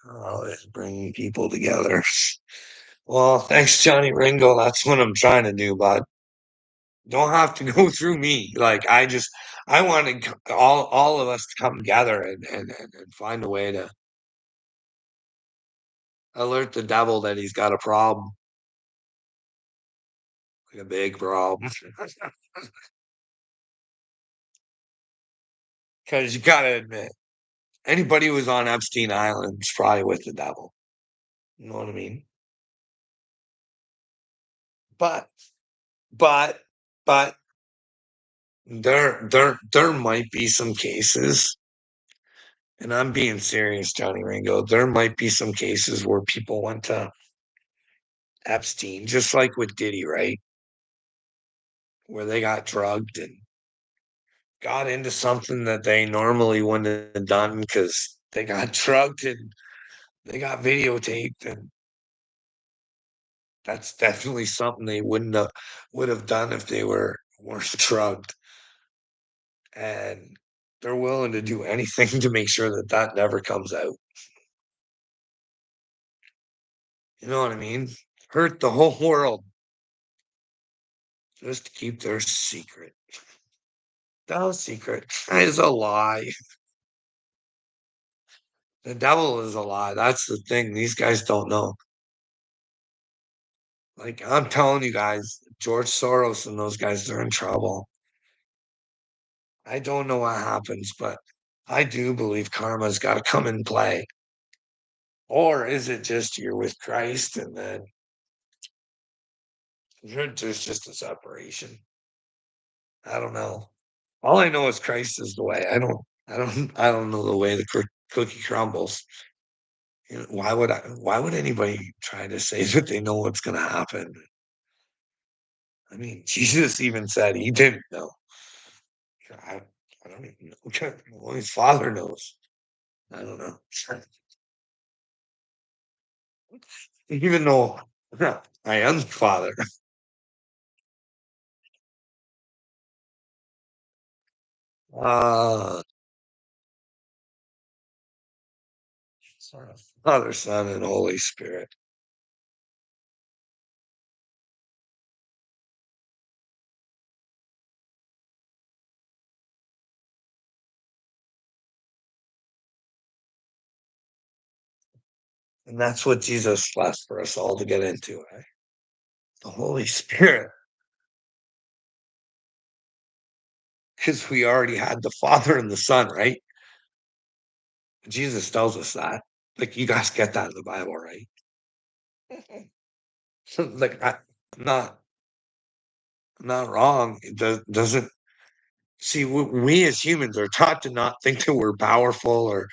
Oh, it's bringing people together. Well, thanks, Johnny Ringo. That's what I'm trying to do, bud. Don't have to go through me. Like I want all of us to come together and find a way to alert the devil that he's got a problem, like a big problem. Because you gotta admit, anybody who was on Epstein Island is probably with the devil. You know what I mean? But but but there might be some cases, and I'm being serious, Johnny Ringo. There might be some cases where people went to Epstein, just like with Diddy, right? Where they got drugged and got into something that they normally wouldn't have done because they got drugged and they got videotaped, and that's definitely something they wouldn't have would have done if they were drugged. And they're willing to do anything to make sure that that never comes out. You know what I mean? Hurt the whole world just to keep their secret. That secret is a lie. The devil is a lie. That's the thing. These guys don't know. Like I'm telling you guys, George Soros and those guys, they're in trouble. I don't know what happens, but I do believe karma's gotta come in play. Or is it just you're with Christ and then there's just a separation? I don't know. All I know is Christ is the way. I don't know the way the cookie crumbles. You know, why would anybody try to say that they know what's gonna happen? I mean, Jesus even said he didn't know. I I don't even know. Only his father knows. I don't know. Even though I am the father. Uh, Father, Son, and Holy Spirit. And that's what Jesus left for us all to get into, right? The Holy Spirit, because we already had the Father and the Son, right? Jesus tells us that. Like, you guys get that in the Bible, right? So, like, I'm not wrong. It doesn't see. We as humans are taught to not think that we're powerful or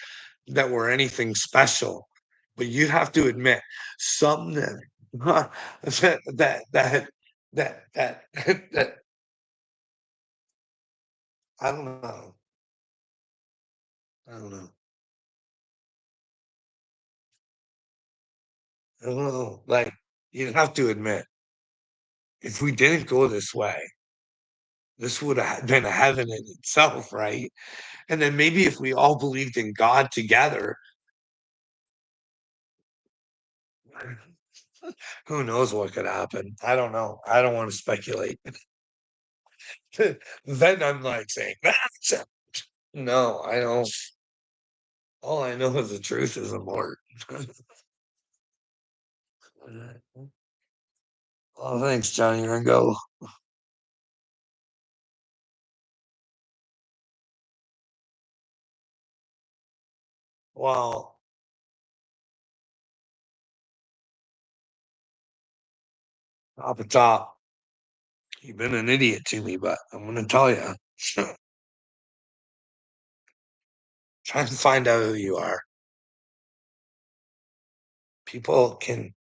that we're anything special. But you have to admit something that that that I don't know. I don't know. I don't know. Like, you have to admit, if we didn't go this way, this would have been a heaven in itself, right? And then maybe if we all believed in God together, who knows what could happen? I don't know. I don't want to speculate. Then I'm like saying, no, I don't. All I know is the truth is more. Oh, thanks, Johnny Ringo. Well, off the top, you've been an idiot to me, but I'm going to tell you. Try and find out who you are. People can,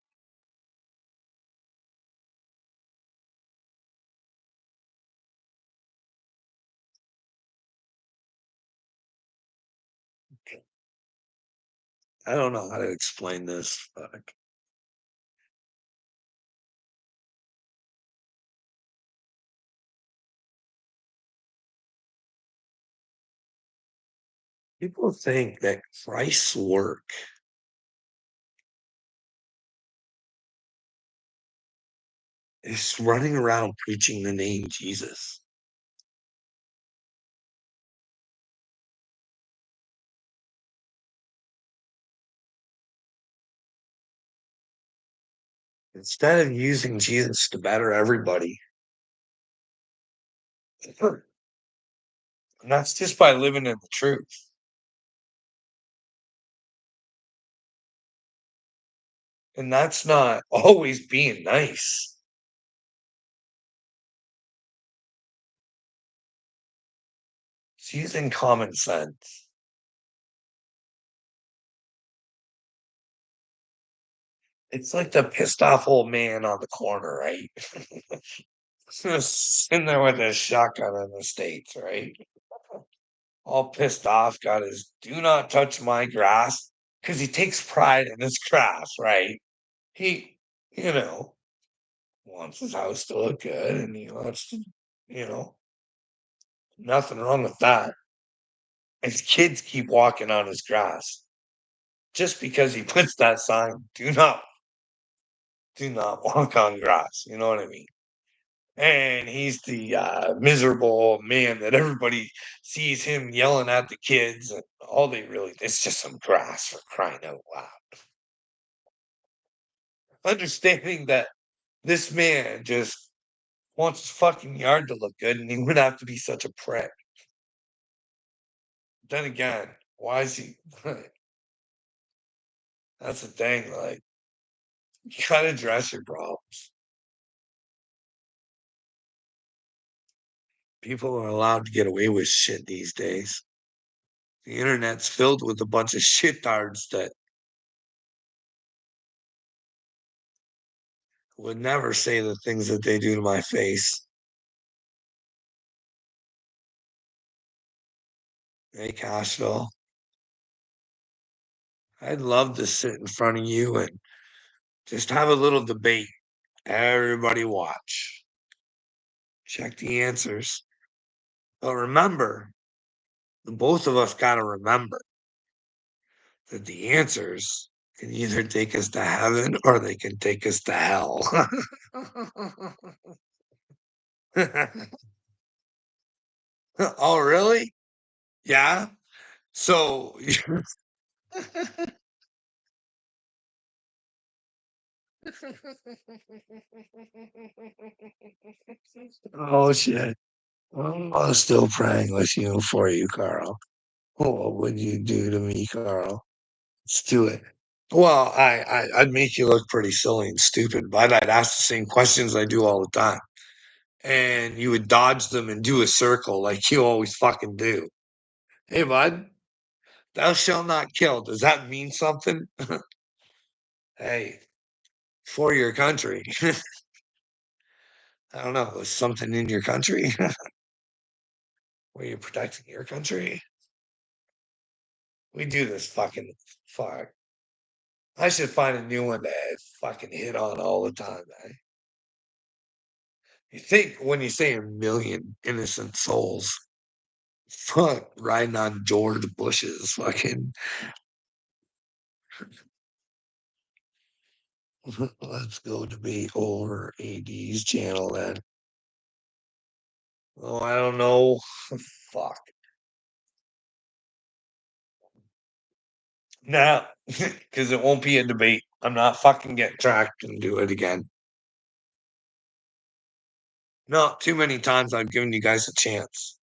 I don't know how to explain this, but people think that Christ's work is running around preaching the name Jesus. Instead of using Jesus to better everybody, and that's just by living in the truth. And that's not always being nice. It's using common sense. It's like the pissed off old man on the corner, right? Just sitting there with his shotgun in the States, right? All pissed off, got his do not touch my grass because he takes pride in his grass, right? He, you know, wants his house to look good and he wants to, you know, nothing wrong with that. His kids keep walking on his grass just because he puts that sign, do not walk on grass. You know what I mean? And he's the miserable man that everybody sees him yelling at the kids, and all they really it's just some grass for crying out loud. Understanding that this man just wants his fucking yard to look good, and he would have to be such a prick. Then again, why is he that's the thing, like, you gotta address your problems. People are allowed to get away with shit these days. The internet's filled with a bunch of shitards that would never say the things that they do to my face. Hey, Cashville, I'd love to sit in front of you and just have a little debate. Everybody watch. Check the answers. But remember, the both of us got to remember that the answers can either take us to heaven or they can take us to hell. Oh, really? Yeah. So, oh shit. I'm still praying with you for you, Carl. What would you do to me, Carl? Let's do it. Well, I'd make you look pretty silly and stupid, but I'd ask the same questions I do all the time. And you would dodge them and do a circle like you always fucking do. Hey, bud, thou shalt not kill. Does that mean something? Hey, for your country. I don't know. Is something in your country? Were you protecting your country? We do this fucking fuck. I should find a new one to fucking hit on all the time, man. You think when you say a million innocent souls, fuck, riding on George Bush's fucking. Let's go debate over AD's channel then. Oh, I don't know. Fuck. Nah, because it won't be a debate. I'm not fucking getting tracked and do it again. No, too many times I've given you guys a chance.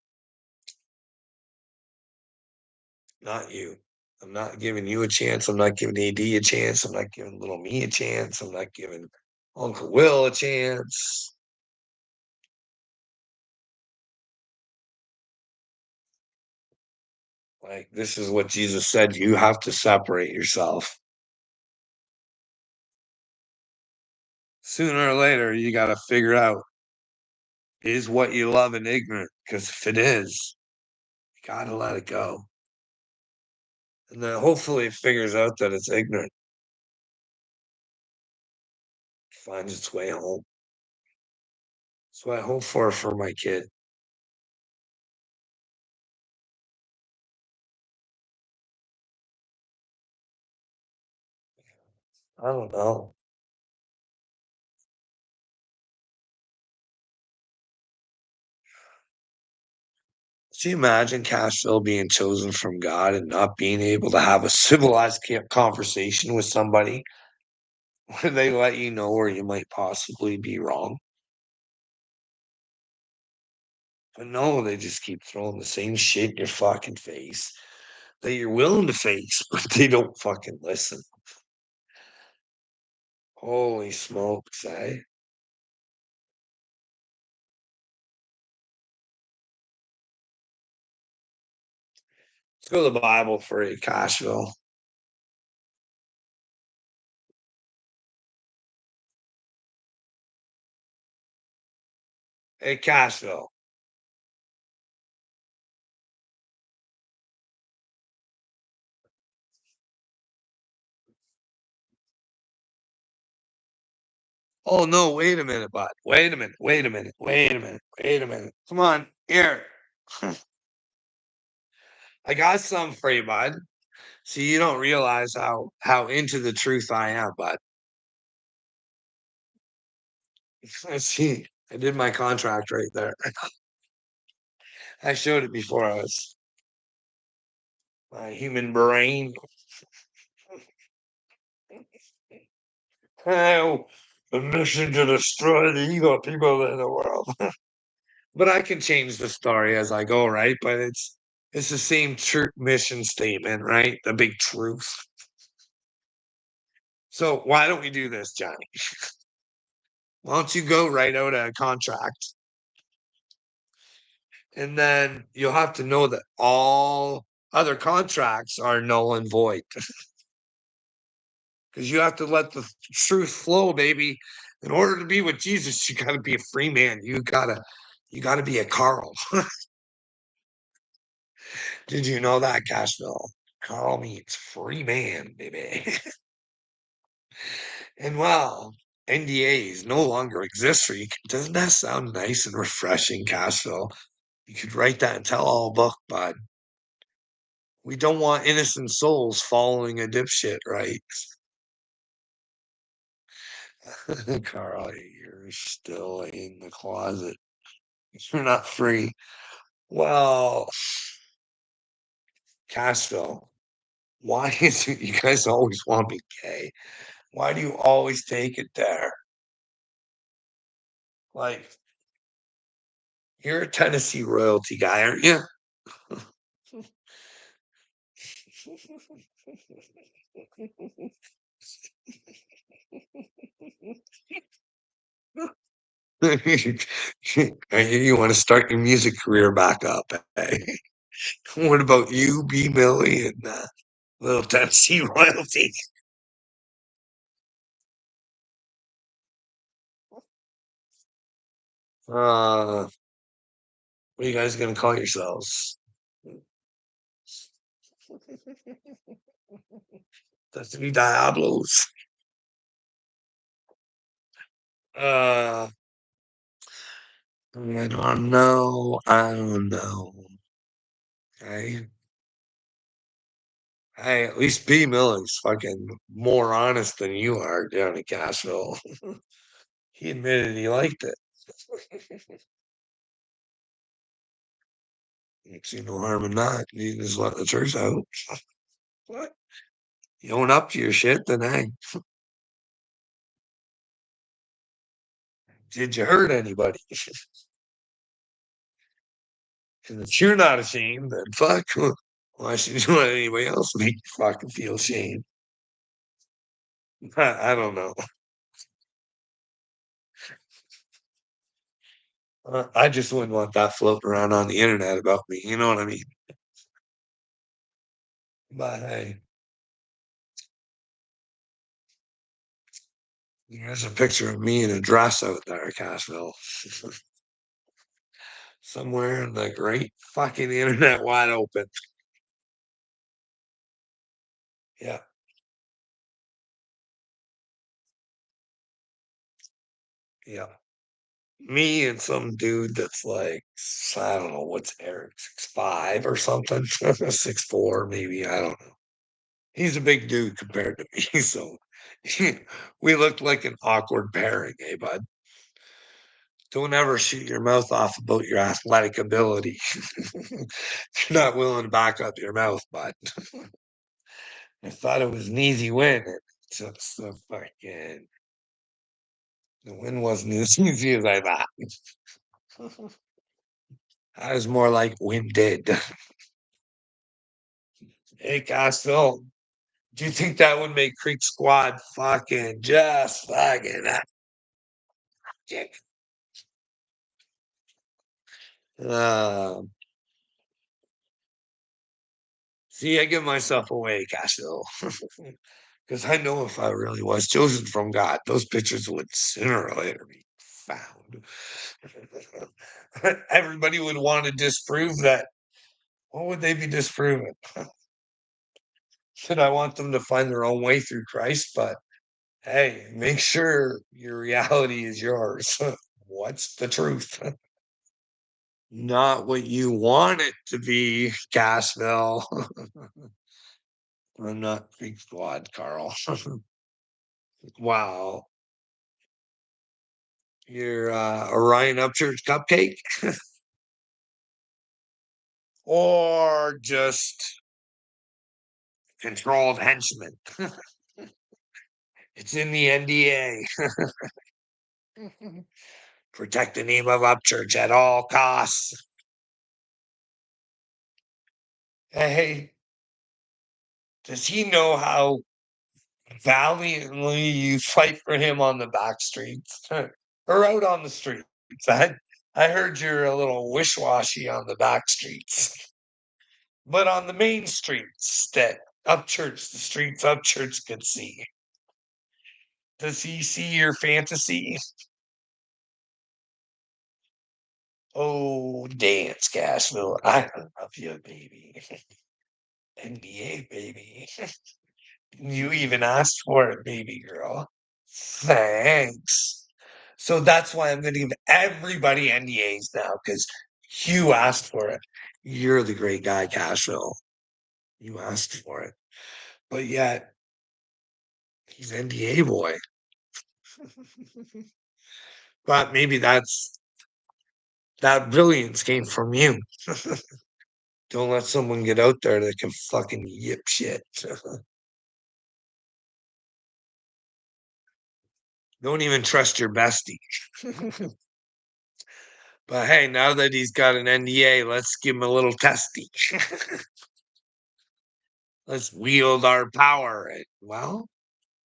Not you. I'm not giving you a chance. I'm not giving AD a chance. I'm not giving little me a chance. I'm not giving Uncle Will a chance. Like, this is what Jesus said. You have to separate yourself. Sooner or later, you got to figure out is what you love and ignorant? Because if it is, you got to let it go. And then hopefully it figures out that it's ignorant, finds its way home. That's what I hope for my kid. I don't know. Could you imagine Cashville being chosen from God and not being able to have a civilized conversation with somebody where they let you know where you might possibly be wrong? But no, they just keep throwing the same shit in your fucking face that you're willing to face, but they don't fucking listen. Holy smokes, eh? Let's go to the Bible for you, Cashville. Hey, Cashville. Oh no, wait a minute, bud. Wait a minute, wait a minute, wait a minute, wait a minute. Come on, here. I got some for you, bud. So you don't realize how into the truth I am, bud. I see. I did my contract right there. I showed it before I was my human brain. Oh, the mission to destroy the evil people in the world. But I can change the story as I go, right? But It's the same mission statement, right? The big truth. So why don't we do this, Johnny? Why don't you go write out a contract, and then you'll have to know that all other contracts are null and void because you have to let the truth flow, baby. In order to be with Jesus, you got to be a free man. You gotta be a Carl. Did you know that, Cashville? Carl means free man, baby. And well, NDAs no longer exist for you. Doesn't that sound nice and refreshing, Cashville? You could write that and tell all book, bud. We don't want innocent souls following a dipshit, right? Carl, you're still in the closet. You're not free. Well, Cashville, why is it you guys always want me gay? Why do you always take it there? Like, you're a Tennessee royalty guy, aren't you? You want to start your music career back up, eh? What about you, B. Millie, and little Tennessee royalty? What are you guys gonna call yourselves? The Three Diablos. Uh, I don't know. I don't know. Okay. Hey, at least B. Millie's fucking more honest than you are down in Cashville. He admitted he liked it. You see no harm in that. You just let the truth out. What? You own up to your shit, then hey, did you hurt anybody? And if you're not ashamed, then fuck. Why should you let anybody else make you fucking feel shame? I don't know. I just wouldn't want that floating around on the internet about me. You know what I mean? But hey, there's a picture of me in a dress out there, Cashville. Somewhere in the great fucking internet wide open. Yeah, yeah. Me and some dude that's like, I don't know, what's Eric, 6'5" or something, 6'4", maybe. I don't know. He's a big dude compared to me, so we looked like an awkward pairing, eh, bud? Don't ever shoot your mouth off about your athletic ability. You're not willing to back up your mouth, bud. I thought it was an easy win. It's just the fucking the win wasn't as easy as I thought. I was more like winded. Hey, Castile, do you think that would make Creek Squad fucking just fucking epic? Uh, See, I give myself away, Castile. Because I know if I really was chosen from God, those pictures would sooner or later be found. Everybody would want to disprove that. What would they be disproving? Should I want them to find their own way through Christ? But hey, make sure your reality is yours. What's the truth? Not what you want it to be, Gasville. I'm not Freak Squad, Carl. Wow. You're Orion Upchurch Cupcake? Or just controlled henchmen? It's in the NDA. Protect the name of Upchurch at all costs. Hey, does he know how valiantly you fight for him on the back streets or out on the streets? I heard you're a little wish-washy on the back streets, but on the main streets that Upchurch, the streets Upchurch could see. Does he see your fantasy? Oh, dance, Cashville. I love you, baby. NBA, baby. You even asked for it, baby girl. Thanks. So that's why I'm going to give everybody NDAs now because you asked for it. You're the great guy, Cashville. You asked for it. But yet, he's NDA boy. But maybe that brilliance came from you. Don't let someone get out there that can fucking yip shit. Don't even trust your bestie. But hey, now that he's got an NDA, let's give him a little testy. Let's wield our power. And, well,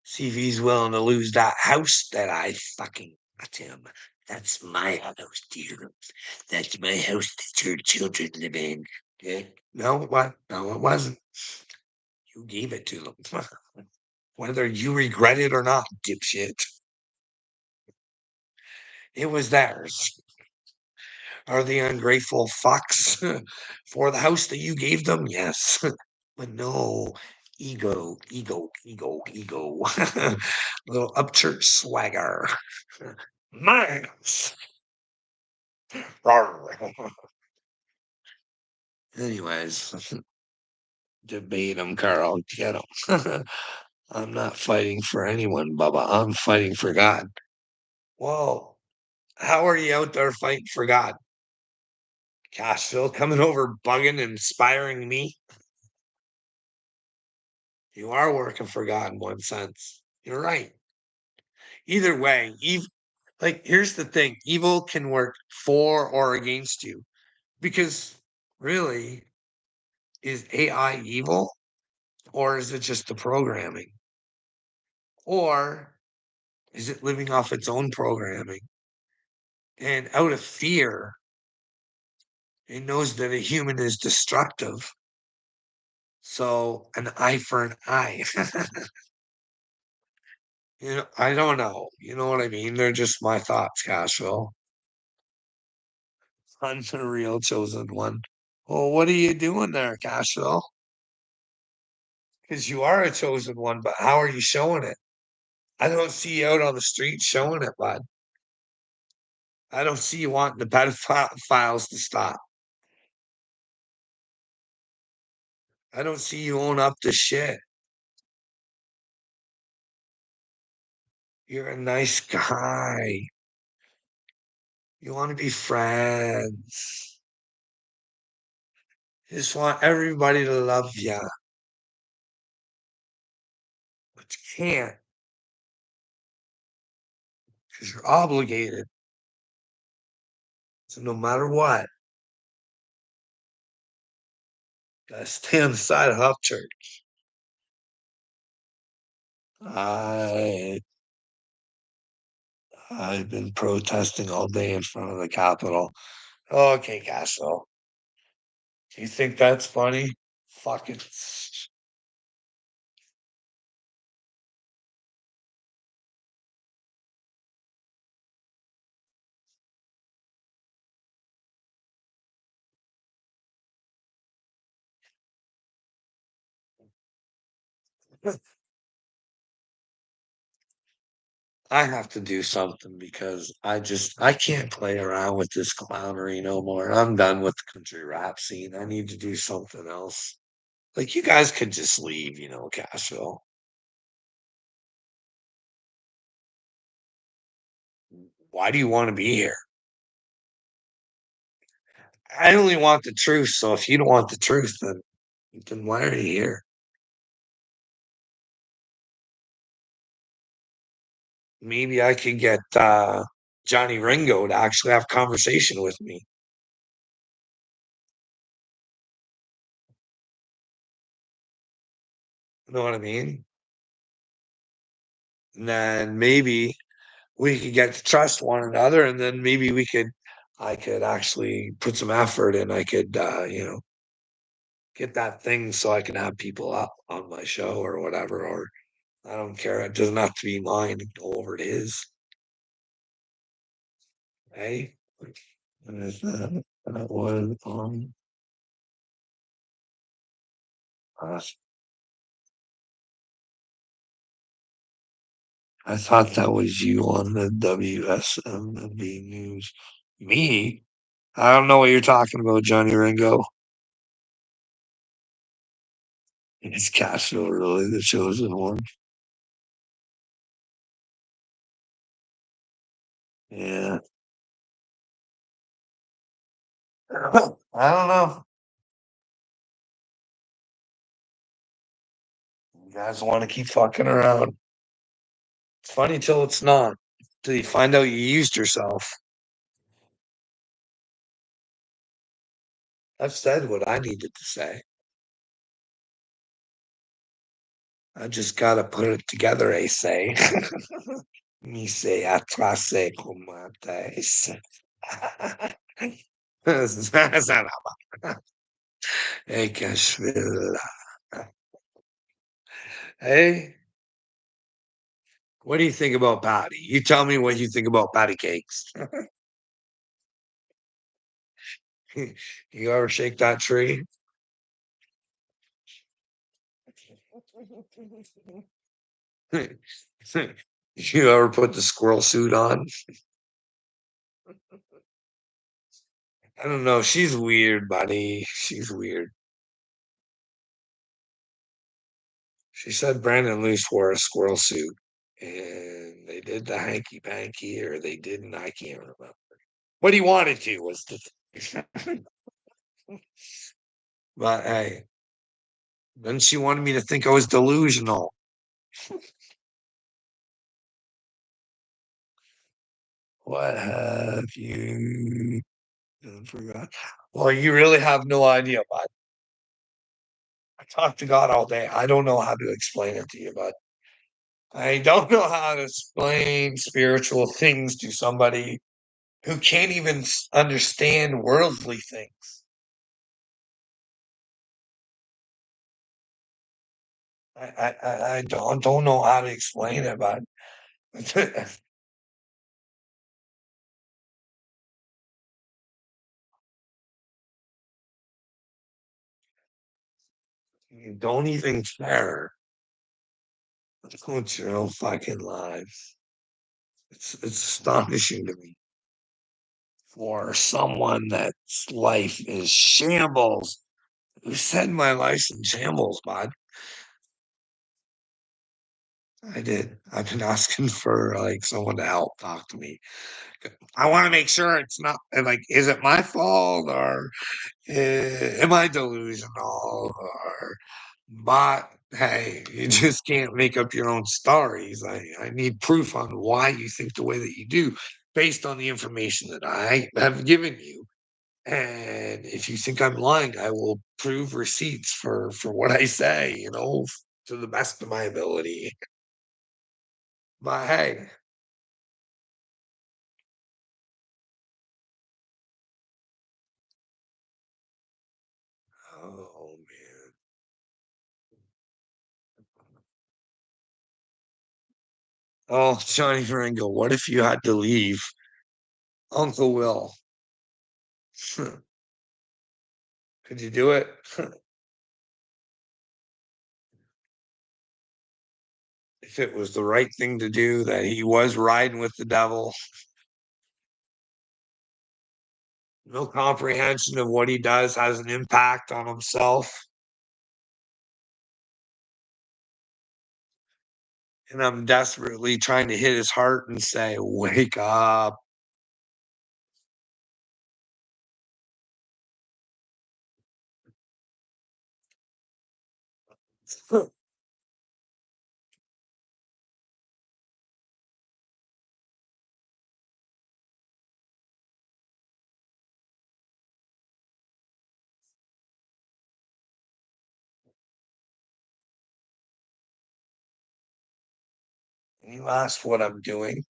see if he's willing to lose that house that I fucking got him. That's my house, dear. That's my house that your children live in. Yeah. No, what? No, it wasn't. You gave it to them. Whether you regret it or not, dipshit. It was theirs. Are they ungrateful fucks for the house that you gave them? Yes. But no, ego, ego, ego, ego. Little upchurch swagger. My house. Anyways, debate him, Carl. Get him. I'm not fighting for anyone, Bubba. I'm fighting for God. Well, how are you out there fighting for God? Gosh, Phil, coming over, bugging, inspiring me. You are working for God in one sense. You're right. Either way, like here's the thing: evil can work for or against you because really, is AI evil or is it just the programming? Or is it living off its own programming? And out of fear, it knows that a human is destructive. So an eye for an eye. I don't know. You know what I mean? They're just my thoughts, Cashville. I'm the real chosen one. Well, what are you doing there, Cashville? Because you are a chosen one, but how are you showing it? I don't see you out on the street showing it, bud. I don't see you wanting the pedophiles to stop. I don't see you own up to shit. You're a nice guy. You want to be friends. You just want everybody to love you, but you can't because you're obligated. So no matter what, you gotta stay on the side of Upchurch. I I've been protesting all day in front of the Capitol. Okay, Castle. You think that's funny? Fucking. I have to do something because I can't play around with this clownery no more. I'm done with the country rap scene. I need to do something else. Like you guys could just leave, Cashville. Why do you want to be here? I only want the truth. So if you don't want the truth, then why are you here? Maybe I could get Johnny Ringo to actually have conversation with me. You know what I mean? And then maybe we could get to trust one another, and then maybe I could actually put some effort and I could, get that thing so I can have people up on my show or whatever, or I don't care. It doesn't have to be mine to go over to his. Hey, that was uh, I thought that was you on the WSMV news. Me? I don't know what you're talking about, Johnny Ringo. Is Castro really the chosen one? Yeah. I don't know. You guys want to keep fucking around. It's funny till it's not. Till you find out you used yourself. I've said what I needed to say. I just gotta put it together, I say. Mi se atrase como te. Hey, Cashville. Hey, what do you think about patty? You tell me what you think about patty cakes. You ever shake that tree? You ever put the squirrel suit on? I don't know. She's weird, buddy. She's weird. She said Brandon Loose wore a squirrel suit and they did the hanky panky or they didn't. I can't remember. What he wanted to was to, but hey, then she wanted me to think I was delusional. What have you forgot? Well, you really have no idea, bud. I talk to God all day. I don't know how to explain it to you, bud. I don't know how to explain spiritual things to somebody who can't even understand worldly things. I don't know how to explain it, but you don't even care about your own fucking lives. It's astonishing to me for someone that's life is shambles. Who said my life's in shambles, bud? I did. I've been asking for like someone to help talk to me. I want to make sure it's not like, is it my fault or am I delusional? Or, but hey, you just can't make up your own stories. I need proof on why you think the way that you do based on the information that I have given you. And if you think I'm lying, I will prove receipts for what I say, to the best of my ability. But hey, oh man. Oh, Johnny Ringo, what if you had to leave Uncle Will? Could you do it? If it was the right thing to do, that he was riding with the devil, no comprehension of what he does has an impact on himself. And I'm desperately trying to hit his heart and say, wake up. You ask what I'm doing.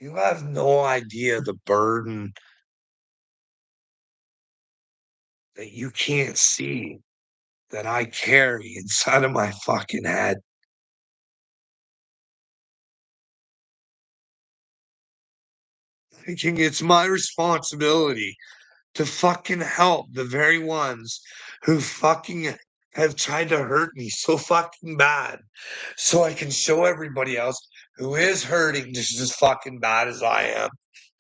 You have no idea the burden that you can't see that I carry inside of my fucking head. Thinking it's my responsibility to fucking help the very ones who fucking have tried to hurt me so fucking bad, so I can show everybody else who is hurting just as fucking bad as I am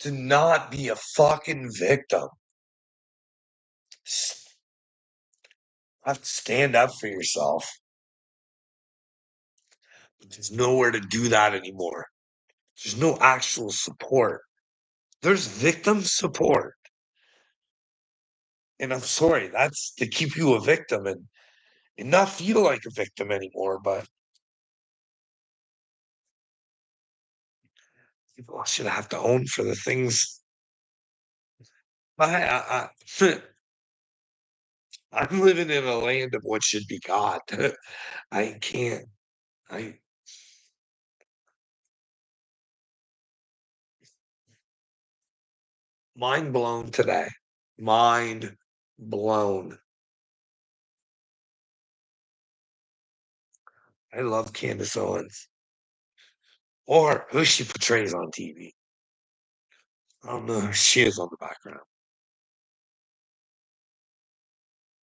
to not be a fucking victim. Have to stand up for yourself. But there's nowhere to do that anymore. There's no actual support. There's victim support. And I'm sorry, that's to keep you a victim and not feel like a victim anymore. But people should have to own for the things. I'm living in a land of what should be God. I can't. I mind blown today. Mind blown. I love Candace Owens or who she portrays on TV. I don't know who she is on the background.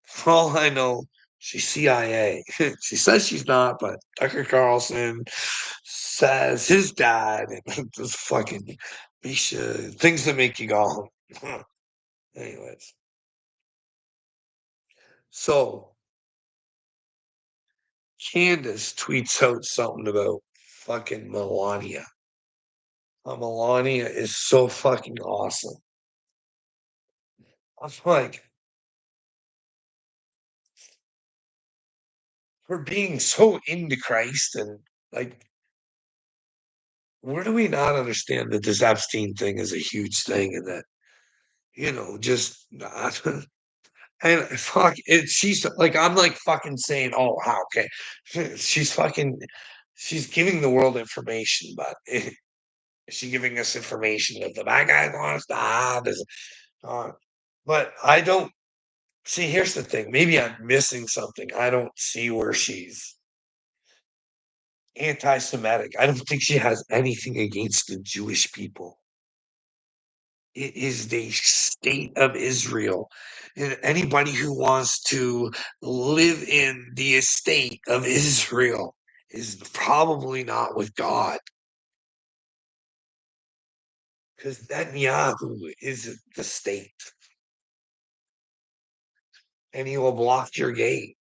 For all I know, she's CIA. She says she's not, but Tucker Carlson says his dad and just fucking Misha, things that make you go, huh. Anyways, so Candace tweets out something about fucking Melania. Melania is so fucking awesome. I was like, for being so into Christ and like, where do we not understand that this Epstein thing is a huge thing and that, just not and fuck it, she's like, I'm like fucking saying, oh wow, okay. She's fucking she's giving the world information, but is she giving us information that the bad guy wants to have? Uh, but I don't see. Here's the thing. Maybe I'm missing something. I don't see where she's anti-Semitic. I don't think she has anything against the Jewish people. It is the state of Israel. And anybody who wants to live in the estate of Israel is probably not with God. Because Netanyahu is the state. And he will block your gate.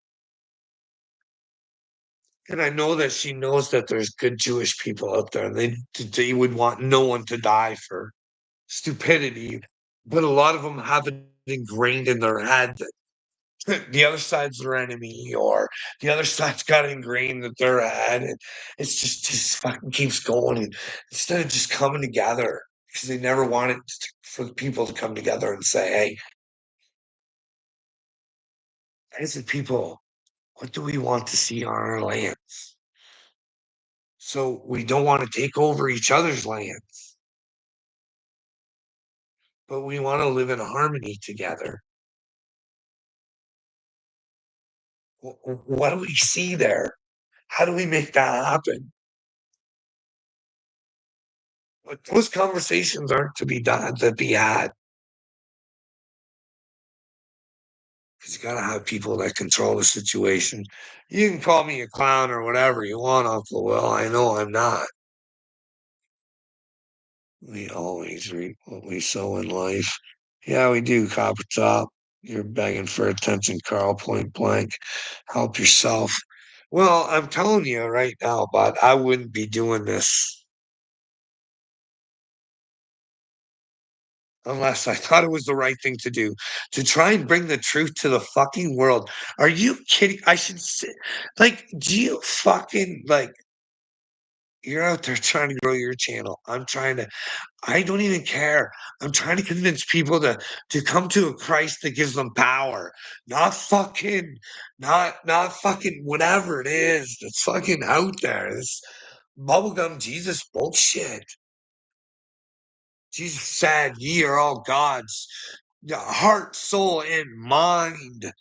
And I know that she knows that there's good Jewish people out there, and they would want no one to die for stupidity. But a lot of them have it ingrained in their head that the other side's their enemy, or the other side's got ingrained that they're ahead. And it's just fucking keeps going. And instead of just coming together, because they never wanted for the people to come together and say, hey, as a people, what do we want to see on our lands? So we don't want to take over each other's lands, but we want to live in harmony together. What do we see there? How do we make that happen? But those conversations aren't to be had. Because you gotta have people that control the situation. You can call me a clown or whatever you want, Uncle Will. I know I'm not. We always reap what we sow in life. Yeah, we do, Copper Top. You're begging for attention, Carl, point blank. Help yourself. Well, I'm telling you right now, bud, I wouldn't be doing this unless I thought it was the right thing to do to try and bring the truth to the fucking world. Are you kidding? I should say, like, do you fucking like? You're out there trying to grow your channel. I don't even care. I'm trying to convince people to come to a Christ that gives them power, not fucking, not fucking whatever it is that's fucking out there. This bubblegum Jesus bullshit. Jesus said, "Ye are all God's heart, soul, and mind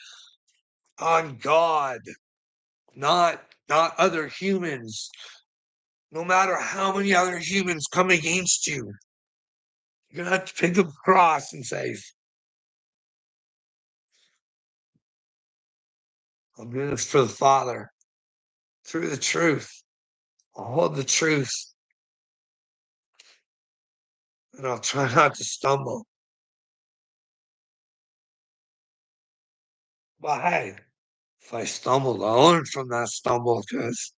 on God, not other humans. No matter how many other humans come against you, you're gonna have to pick up the cross and say, I'm doing this for the Father, through the truth, all the truth, and I'll try not to stumble. But hey, if I stumbled, I'll learn from that stumble because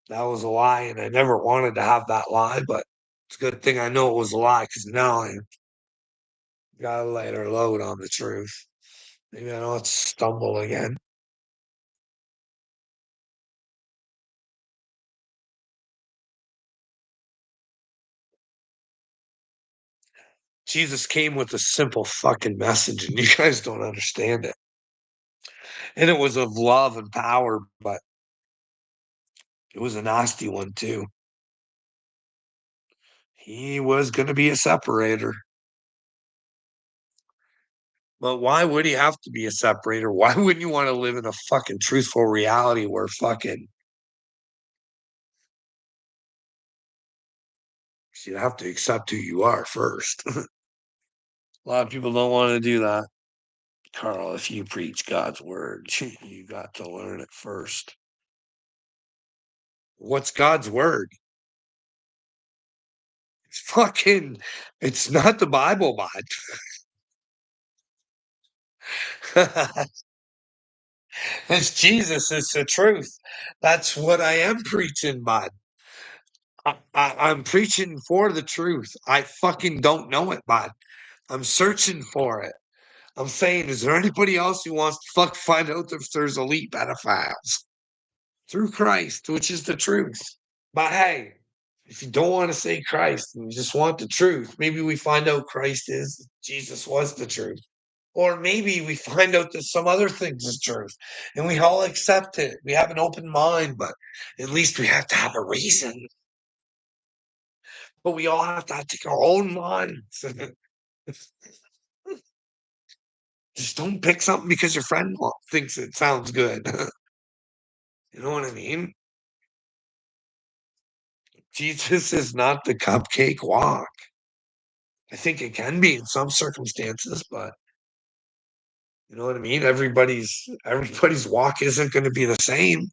that was a lie, and I never wanted to have that lie. But it's a good thing I know it was a lie because now I got a lighter load on the truth. Maybe I don't stumble again. Jesus came with a simple fucking message, and you guys don't understand it. And it was of love and power, but it was a nasty one too. He was going to be a separator. But why would he have to be a separator? Why wouldn't you want to live in a fucking truthful reality where fucking you have to accept who you are first? A lot of people don't want to do that. Carl, if you preach God's word, you got to learn it first. What's God's word? It's fucking, it's not the Bible, bud. It's Jesus, it's the truth. That's what I am preaching, bud. I'm preaching for the truth. I fucking don't know it, bud. I'm searching for it. I'm saying, is there anybody else who wants to fuck find out if there's elite pedophiles through Christ, which is the truth? But hey, if you don't want to say Christ and you just want the truth, maybe we find out Christ is Jesus was the truth. Or maybe we find out that some other things is truth and we all accept it. We have an open mind, but at least we have to have a reason. But we all have to take our own minds. Just don't pick something because your friend thinks it sounds good. You know what I mean? Jesus is not the cupcake walk. I think it can be in some circumstances, but you know what I mean? Everybody's walk isn't going to be the same.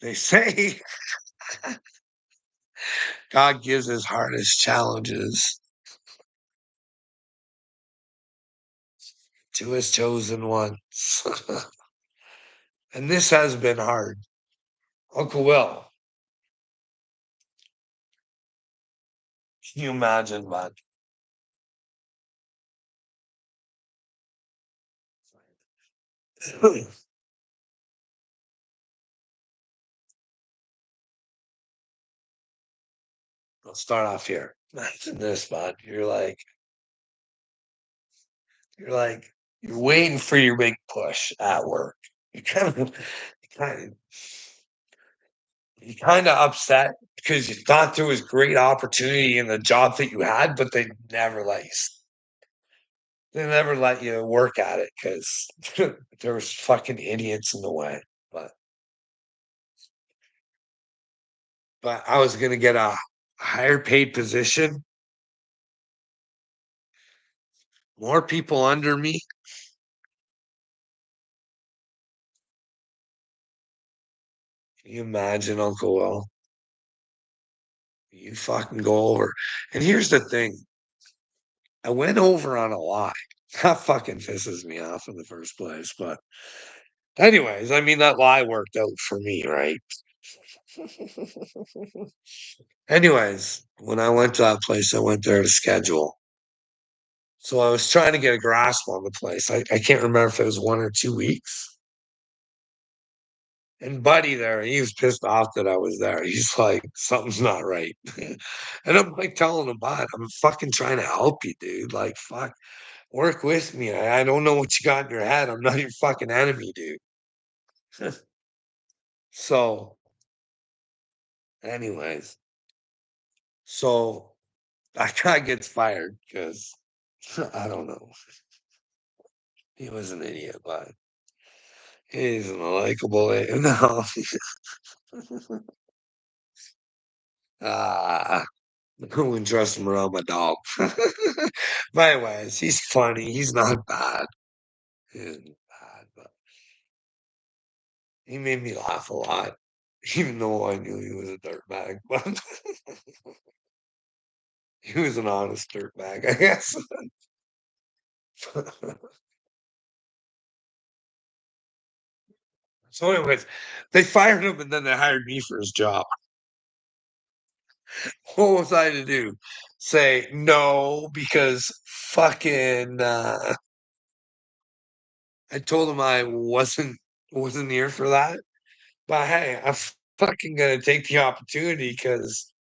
They say God gives his hardest challenges to his chosen ones. And this has been hard. Uncle Will, can you imagine, man? Let's start off here. Imagine this, man. You're waiting for your big push at work. You kind of, you kind of upset because you thought there was great opportunity in the job that you had, but they never let you work at it because there was fucking idiots in the way. But I was gonna get a higher paid position, more people under me. Can you imagine, Uncle Will? You fucking go over. And here's the thing. I went over on a lie. That fucking pisses me off in the first place. But anyways, I mean that lie worked out for me, right? Anyways, when I went to that place, I went there to schedule. So I was trying to get a grasp on the place. I can't remember if it was 1 or 2 weeks. And Buddy there, he was pissed off that I was there. He's like, "Something's not right." And I'm, like, telling him, "Bud, I'm fucking trying to help you, dude. Like, fuck, work with me. I don't know what you got in your head. I'm not your fucking enemy, dude." So, anyways, so that guy gets fired because I don't know. He was an idiot, but he's an likable no. Ah, I wouldn't trust him around my dog. But anyways, he's funny. He's not bad. He isn't bad, but he made me laugh a lot, even though I knew he was a dirtbag. But he was an honest dirtbag, I guess. So, anyways, they fired him and then they hired me for his job. What was I to do? Say no because fucking I told him I wasn't here for that. But hey, I'm fucking gonna take the opportunity because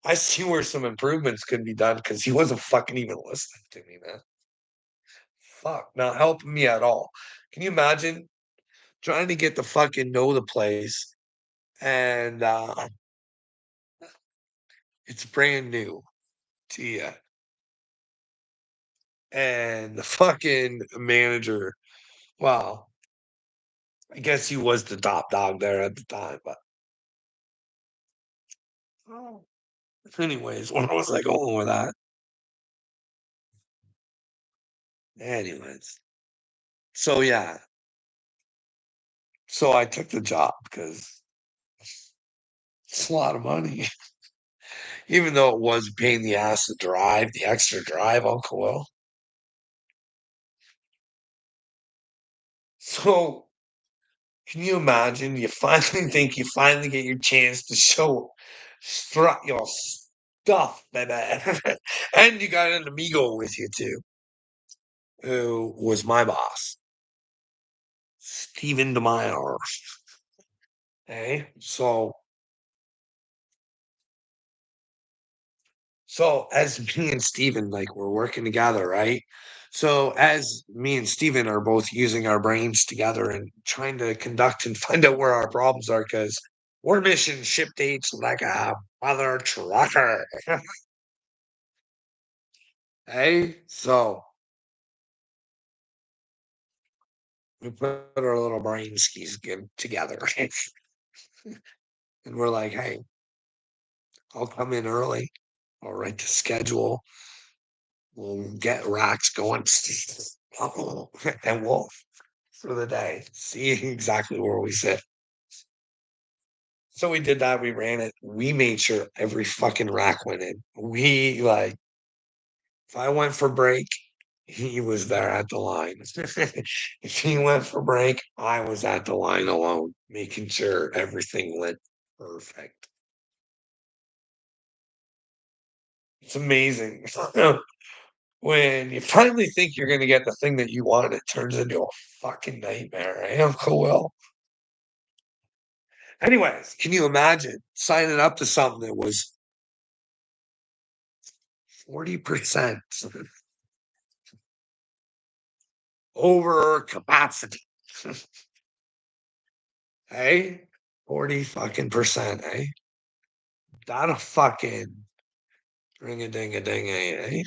I see where some improvements could be done because he wasn't fucking even listening to me, man. Fuck, not helping me at all. Can you imagine trying to get the fucking know the place and it's brand new to you, and the fucking manager, well, I guess he was the top dog there at the time, but oh, anyways, where was I going with that? Anyways, so yeah, so I took the job because it's a lot of money, even though it was a pain in the ass to drive, the extra drive, Uncle Will. So can you imagine? You finally think you finally get your chance to show strut your stuff, baby, and you got an amigo with you too, who was my boss, Steven DeMeyer. Hey, so as me and Steven, like, we're working together, right? So as me and Steven are both using our brains together and trying to conduct and find out where our problems are, because we're mission ship dates like a mother trucker. Hey, so we put our little brain skis together, and we're like, "Hey, I'll come in early. I'll write the schedule. We'll get racks going, and we'll for the day see exactly where we sit." So we did that. We ran it. We made sure every fucking rack went in. We like, if I went for break, he was there at the line. If he went for break, I was at the line alone, making sure everything went perfect. It's amazing. When you finally think you're gonna get the thing that you want, it turns into a fucking nightmare, eh, Uncle Will? Anyways, can you imagine signing up to something that was 40% over capacity? Hey, 40 fucking percent, eh? Not a fucking ring a ding a ding, eh?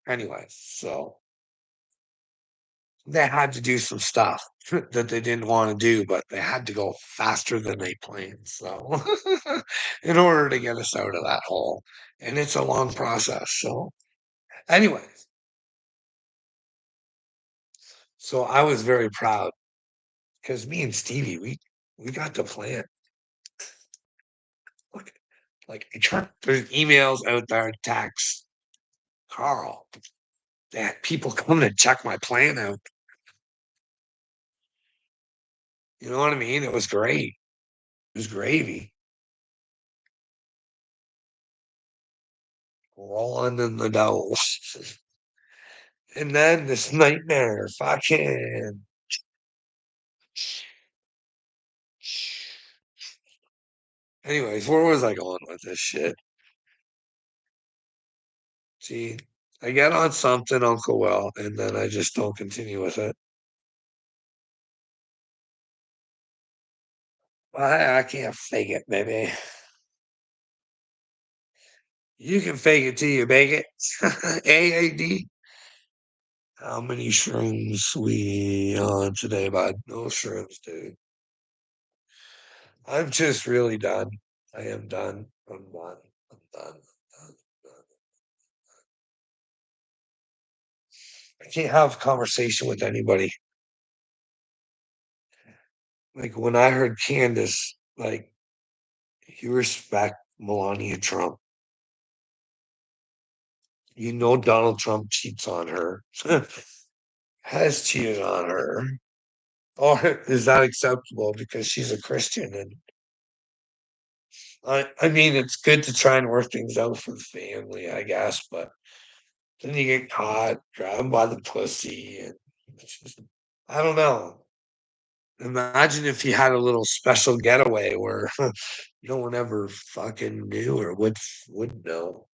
Anyways, so they had to do some stuff that they didn't want to do, but they had to go faster than they planned. So, in order to get us out of that hole, and it's a long process. So, anyways, so I was very proud because me and Stevie, we got the plan. Look, like there's emails out there, texts. Carl, they had people coming to check my plan out. You know what I mean? It was great. It was gravy. Rolling in the dough. And then this nightmare, fucking Anyways, where was I going with this shit? See, I get on something, Uncle Will, and then I just don't continue with it. I can't fake it, baby. You can fake it till you make it. AAD. How many shrooms we on today, bud? No shrooms, dude. I'm just really done. I am done. I'm done. I'm done. I'm done. I can't have a conversation with anybody. Like when I heard Candace, like you respect Melania Trump. You know Donald Trump cheats on her. Has cheated on her. Or is that acceptable because she's a Christian? And I mean, it's good to try and work things out for the family, I guess, but then you get caught, grabbed by the pussy, and it's just, I don't know. Imagine if you had a little special getaway where no one ever fucking knew or would know.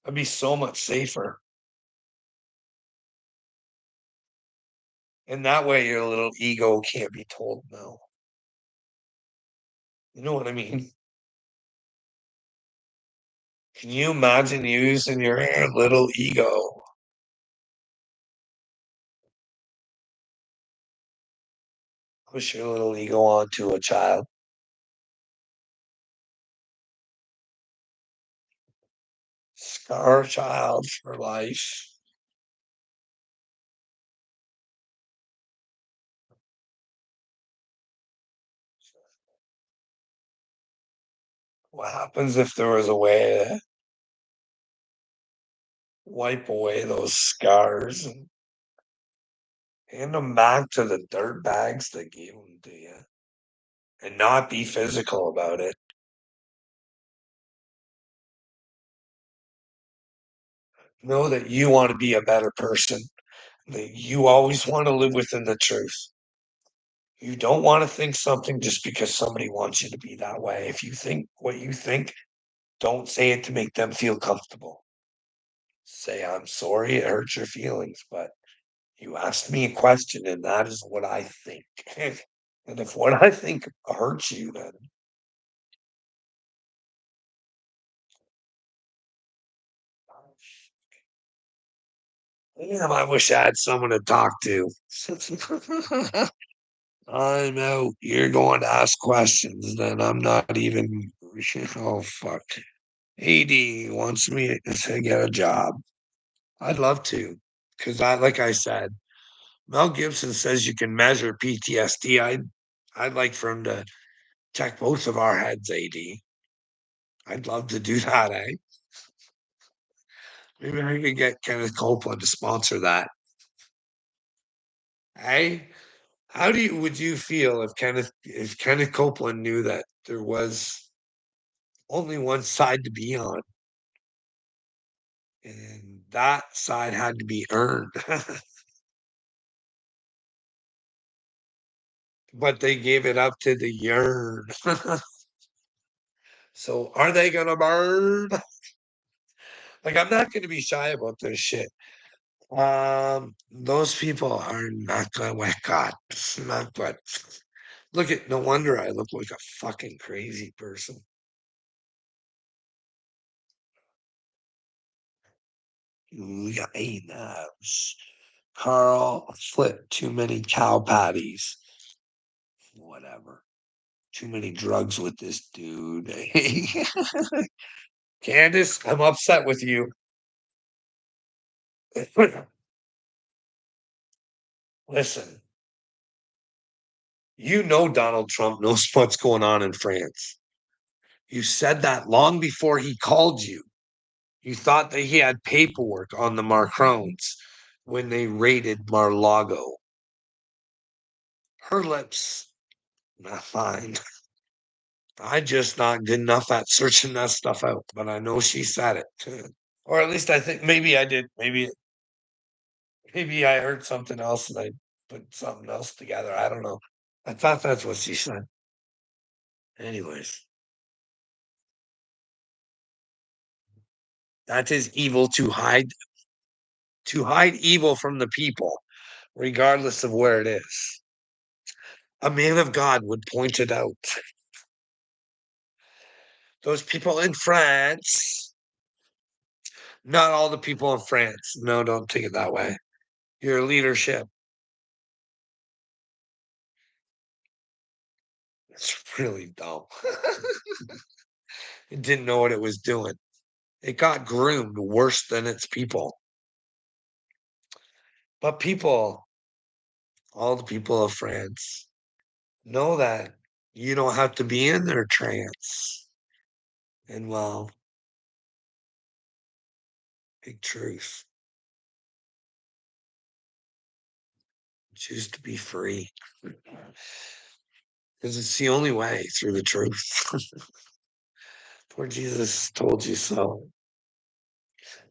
I'd be so much safer. And that way your little ego can't be told no. You know what I mean? Can you imagine using your little ego? Push your little ego onto a child. Scar a child for life. What happens if there was a way to wipe away those scars and hand them back to the dirt bags that gave them to you and not be physical about it? Know that you want to be a better person, that you always want to live within the truth. You don't want to think something just because somebody wants you to be that way. If you think what you think, don't say it to make them feel comfortable. Say, I'm sorry it hurts your feelings, but you asked me a question and that is what I think. And if what I think hurts you, then damn, I wish I had someone to talk to. I'm out. You're going to ask questions, then I'm not even. Oh, fuck. AD wants me to get a job. I'd love to, because like I said, Mel Gibson says you can measure PTSD. I'd like for him to check both of our heads, AD. I'd love to do that, eh? Maybe I could get Kenneth Copeland to sponsor that. Hey, how do you would you feel if Kenneth Copeland knew that there was only one side to be on, and that side had to be earned, but they gave it up to the yearn. So are they gonna burn? Like I'm not gonna be shy about this shit. Those people are not gonna wake up. Not but look at no wonder I look like a fucking crazy person. Yainas. Carl flip too many cow patties. Whatever. Too many drugs with this dude. Candace, I'm upset with you. Listen, you know Donald Trump knows what's going on in France. You said that long before he called you. You thought that he had paperwork on the Macrons when they raided Mar-Lago. Her lips, not mine. I just not good enough at searching that stuff out, but I know she said it. Or at least I think maybe I did. Maybe I heard something else and I put something else together. I don't know. I thought that's what she said. Anyways, that is evil to hide evil from the people, regardless of where it is. A man of God would point it out. Those people in France, not all the people in France. No, don't take it that way. Your leadership. It's really dumb. It didn't know what it was doing. It got groomed worse than its people. But people, all the people of France, know that you don't have to be in their trance. And well, big truth. Choose to be free. Because it's the only way through the truth. Poor Jesus told you so.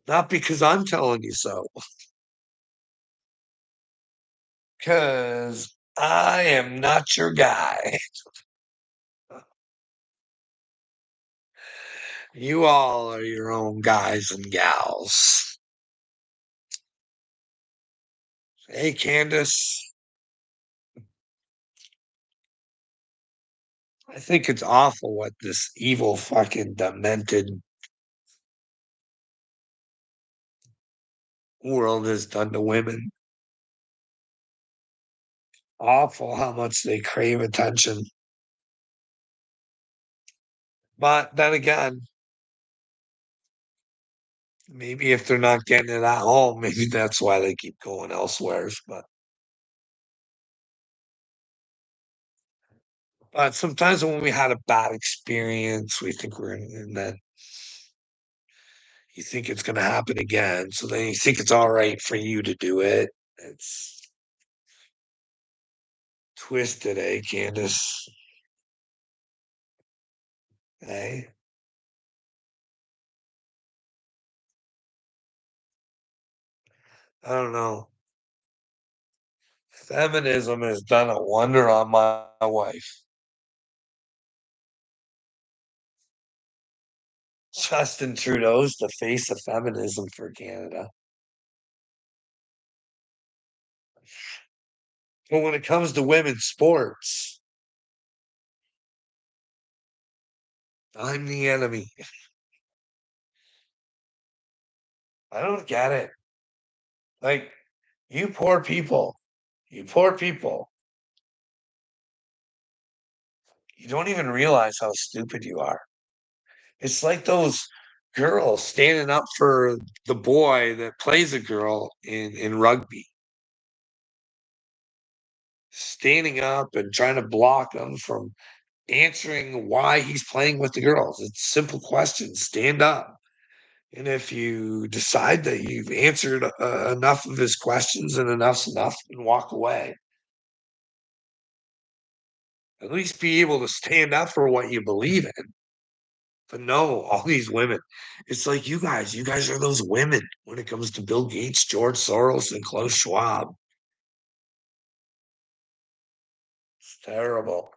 Not because I'm telling you so. Because I am not your guy. You all are your own guys and gals. Hey, Candace. I think it's awful what this evil, fucking, demented world has done to women. Awful how much they crave attention. But then again, maybe if they're not getting it at home, maybe that's why they keep going elsewhere. But sometimes when we had a bad experience, we think we're in, and then you think it's going to happen again. So then you think it's all right for you to do it. It's twisted, eh, Candace? Eh? I don't know. Feminism has done a wonder on my wife. Justin Trudeau's the face of feminism for Canada. But when it comes to women's sports, I'm the enemy. I don't get it. Like, you poor people, you don't even realize how stupid you are. It's like those girls standing up for the boy that plays a girl in rugby, standing up and trying to block him from answering why he's playing with the girls. It's simple questions. Stand up. And if you decide that you've answered enough of his questions and enough's enough, and walk away. At least be able to stand up for what you believe in. But no, all these women, it's like you guys are those women when it comes to Bill Gates, George Soros, and Klaus Schwab. It's terrible.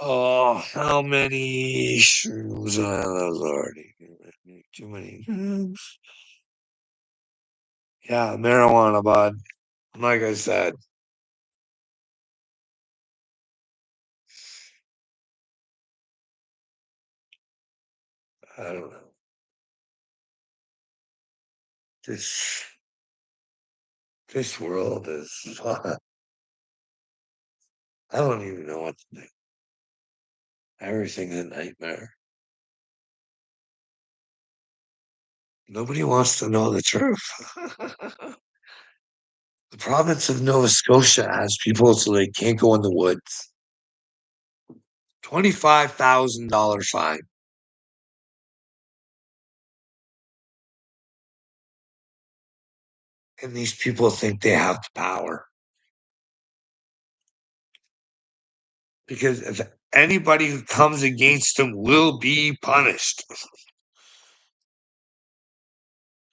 Oh, how many shoes I love already? Too many. Yeah, marijuana, bud. Like I said, I don't know. This this world is I don't even know what to think. Everything's a nightmare. Nobody wants to know the truth. The province of Nova Scotia has people so they can't go in the woods. $25,000 fine. And these people think they have the power. Because if anybody who comes against them will be punished.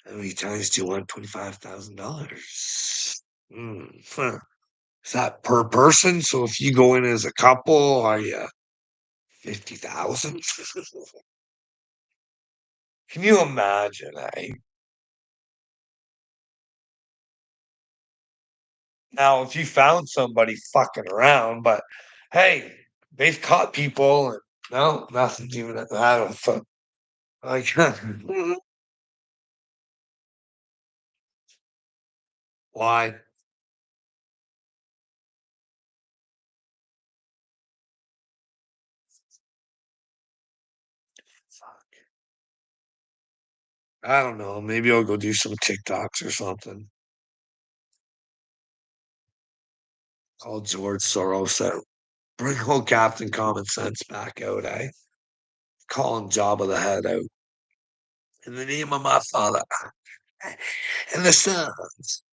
How many times do you want $25,000? Huh. Is that per person? So if you go in as a couple, are you 50,000? Can you imagine, Now, if you found somebody fucking around, but hey, they've caught people and no, nothing's even I don't like why? Fuck. I don't know. Maybe I'll go do some TikToks or something. Call George Soros out. Bring whole Captain Common Sense back out, Call him Job of the Head out. In the name of my father and the sons.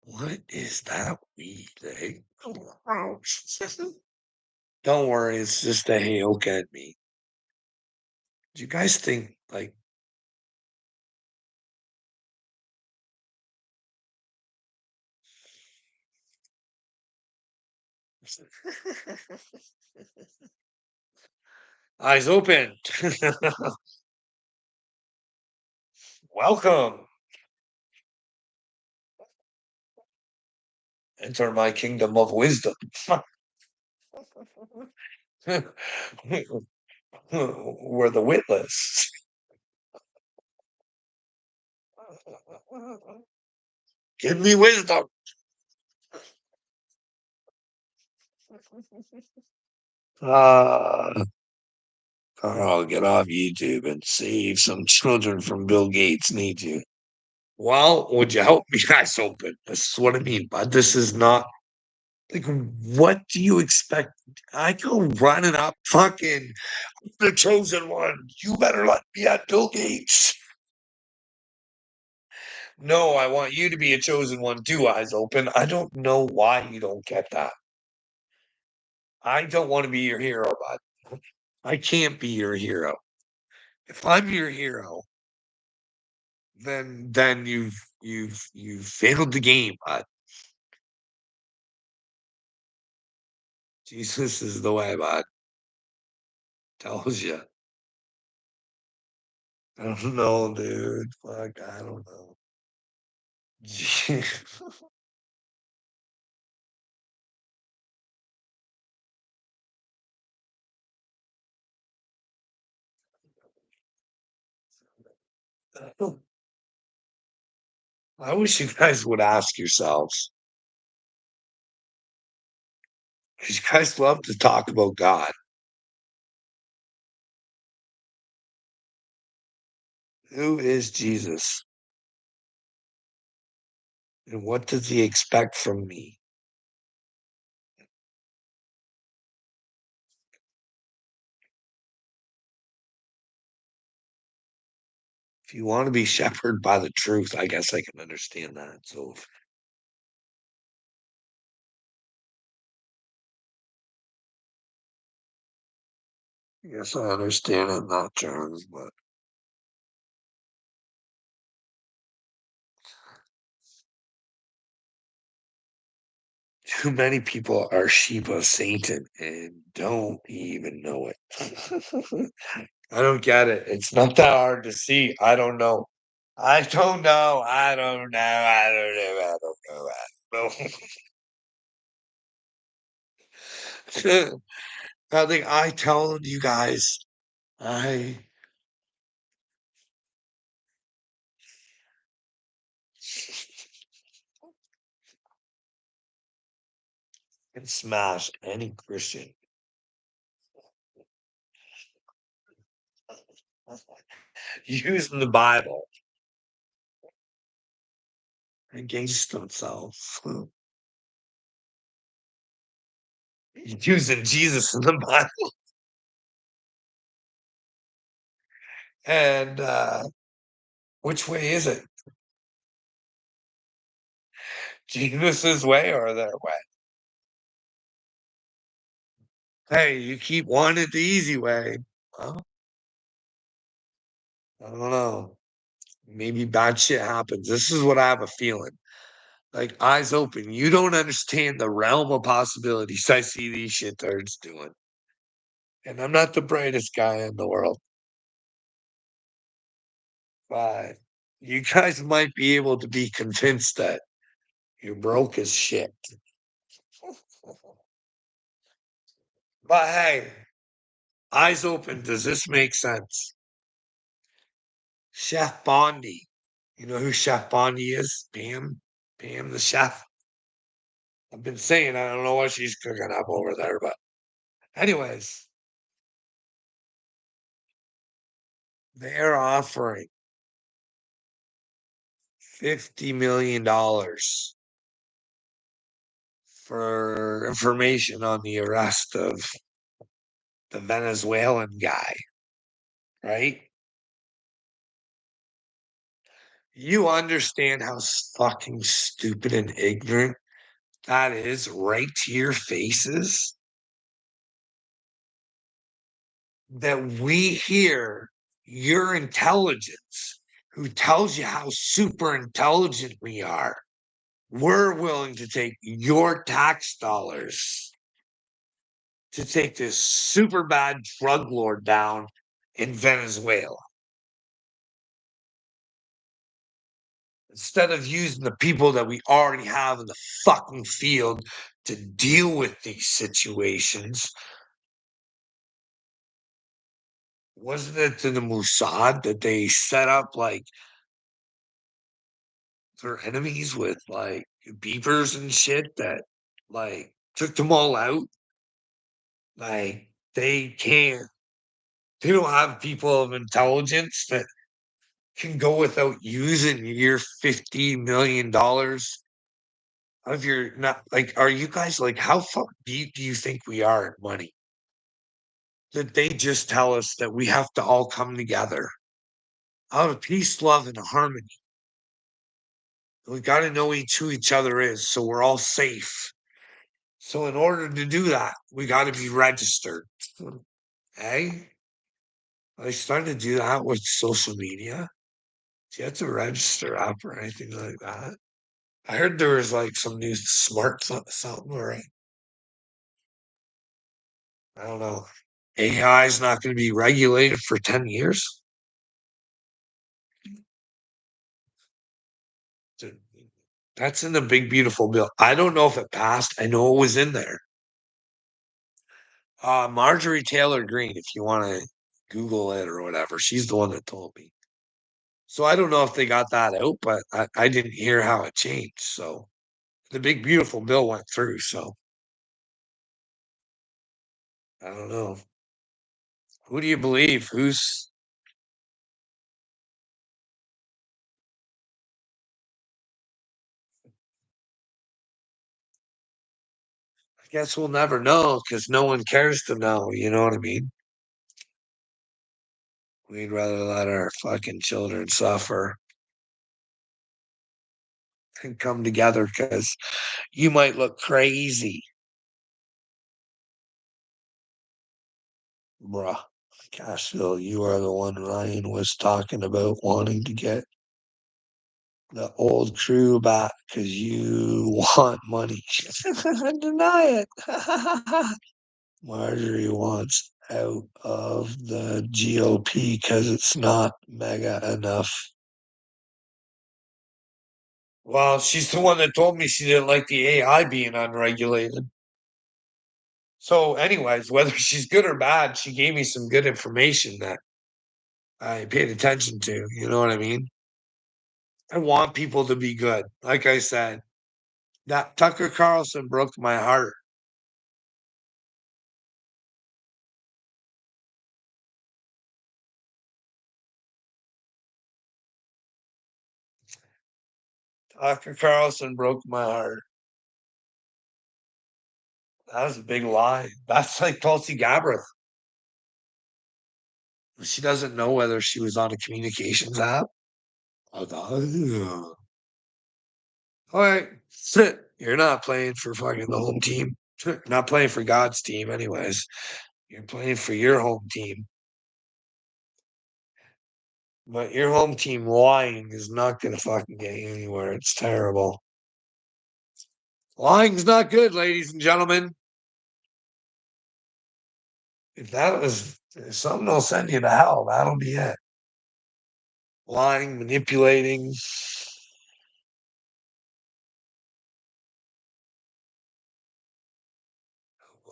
What is that weed, Don't worry, it's just a Heyoka and me. Do you guys think like eyes open? Welcome. Enter my kingdom of wisdom. We're the witless. Give me wisdom. Uh, I'll get off YouTube and save some children from Bill Gates. Need you. Well, would you help me? Eyes open. This is what I mean, bud. This is not like what do you expect? I go running up fucking the chosen one. You better let me at Bill Gates. No, I want you to be a chosen one too, eyes open. I don't know why you don't get that. I don't want to be your hero, bud. I can't be your hero. If I'm your hero, then you've failed the game, bud. Jesus is the way, bud. Tells you. I don't know, dude. Fuck, I don't know. I wish you guys would ask yourselves, because you guys love to talk about God. Who is Jesus? And what does he expect from me? If you want to be shepherded by the truth, I guess I can understand that. So, yes, I understand in that terms, but too many people are sheep of Satan and don't even know it. I don't get it. It's not that hard to see. I don't know. I don't know. I don't know. I don't know. I don't know. I don't know. I think I tell you guys, I can smash any Christian using the Bible against themselves. Using Jesus in the Bible. And which way is it? Jesus' way or their way? Hey, you keep wanting it the easy way. Well, I don't know. Maybe bad shit happens. This is what I have a feeling. Like eyes open. You don't understand the realm of possibilities I see these shit turds doing. And I'm not the brightest guy in the world, but you guys might be able to be convinced that you're broke as shit. But hey, eyes open. Does this make sense? Chef Bondi. You know who Chef Bondi is? Pam? Pam the chef. I've been saying I don't know what she's cooking up over there, but anyways, they're offering $50 million for information on the arrest of the Venezuelan guy, right? You understand how fucking stupid and ignorant that is right to your faces? That we hear your intelligence, who tells you how super intelligent we are. We're willing to take your tax dollars to take this super bad drug lord down in Venezuela instead of using the people that we already have in the fucking field to deal with these situations. Wasn't it to the Mossad that they set up like their enemies with like beepers and shit that like took them all out? Like they don't have people of intelligence that can go without using your $50 million of your not like are you guys like how fuck deep do you think we are in money? That they just tell us that we have to all come together out of peace, love, and harmony. We got to know who each other is so we're all safe. So in order to do that, we got to be registered. Hey, I started to do that with social media. Do you have to register up or anything like that? I heard there was like some new something, or I don't know. AI is not going to be regulated for 10 years. Dude, that's in the big beautiful bill. I don't know if it passed. I know it was in there. Marjorie Taylor Greene, if you want to Google it or whatever, she's the one that told me. So I don't know if they got that out, but I didn't hear how it changed. So the big beautiful bill went through. So I don't know. Who do you believe? Who's I guess we'll never know because no one cares to know. You know what I mean? We'd rather let our fucking children suffer and come together because you might look crazy, bruh. Cashville, you are the one Ryan was talking about wanting to get the old crew back because you want money. Deny it. Marjorie wants out of the GOP because it's not mega enough. Well, she's the one that told me she didn't like the AI being unregulated. So, anyways, whether she's good or bad, she gave me some good information that I paid attention to. You know what I mean? I want people to be good. Like I said, that Tucker Carlson broke my heart. Tucker Carlson broke my heart. That was a big lie. That's like Tulsi Gabbard. She doesn't know whether she was on a communications app. I thought, "Ugh." All right, sit. You're not playing for fucking the home team. Not playing for God's team anyways. You're playing for your home team. But your home team lying is not gonna fucking get you anywhere. It's terrible. Lying's not good, ladies and gentlemen. If that was if something will send you to hell, that'll be it. Lying, manipulating.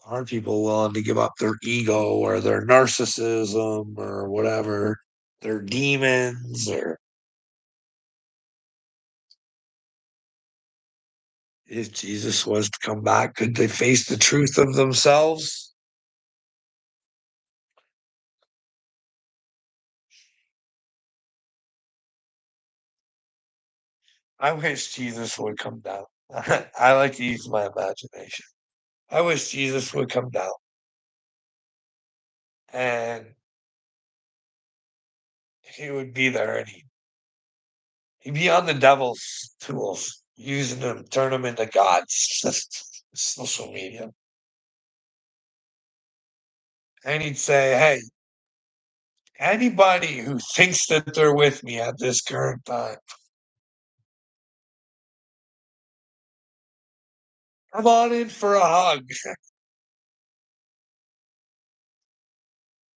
Aren't people willing to give up their ego or their narcissism or whatever, their demons or if Jesus was to come back, could they face the truth of themselves? I wish Jesus would come down. I like to use my imagination. I wish Jesus would come down and he would be there and he'd be on the devil's tools, using them, turn them into gods. Social media. And he'd say, hey, anybody who thinks that they're with me at this current time, come on in for a hug.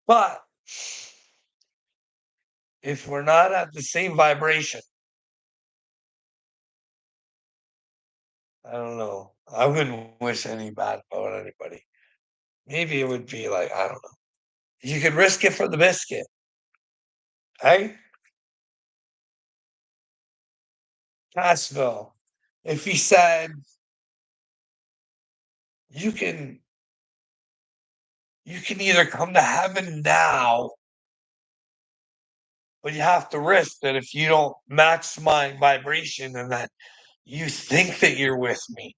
But if we're not at the same vibration, I don't know. I wouldn't wish any bad about anybody. Maybe it would be like, I don't know. You could risk it for the biscuit. Hey, Passville. If he said you can either come to heaven now, but you have to risk that if you don't match my vibration and that you think that you're with me,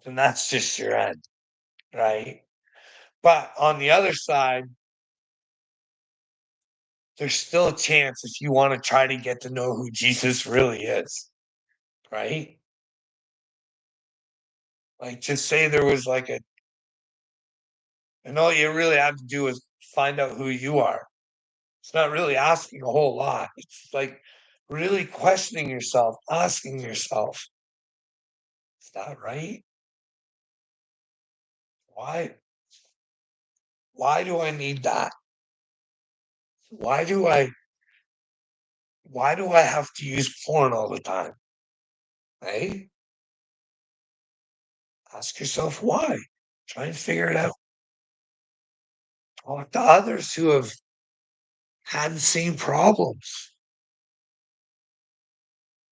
then that's just your end, right? But on the other side, there's still a chance if you want to try to get to know who Jesus really is, right? Like, just say there was like and all you really have to do is find out who you are. It's not really asking a whole lot. It's like really questioning yourself, asking yourself, is that right? Why? Why do I need that? Why do I? Why do I have to use porn all the time? Hey, ask yourself why. Try and figure it out. Talk to others who have had the same problems.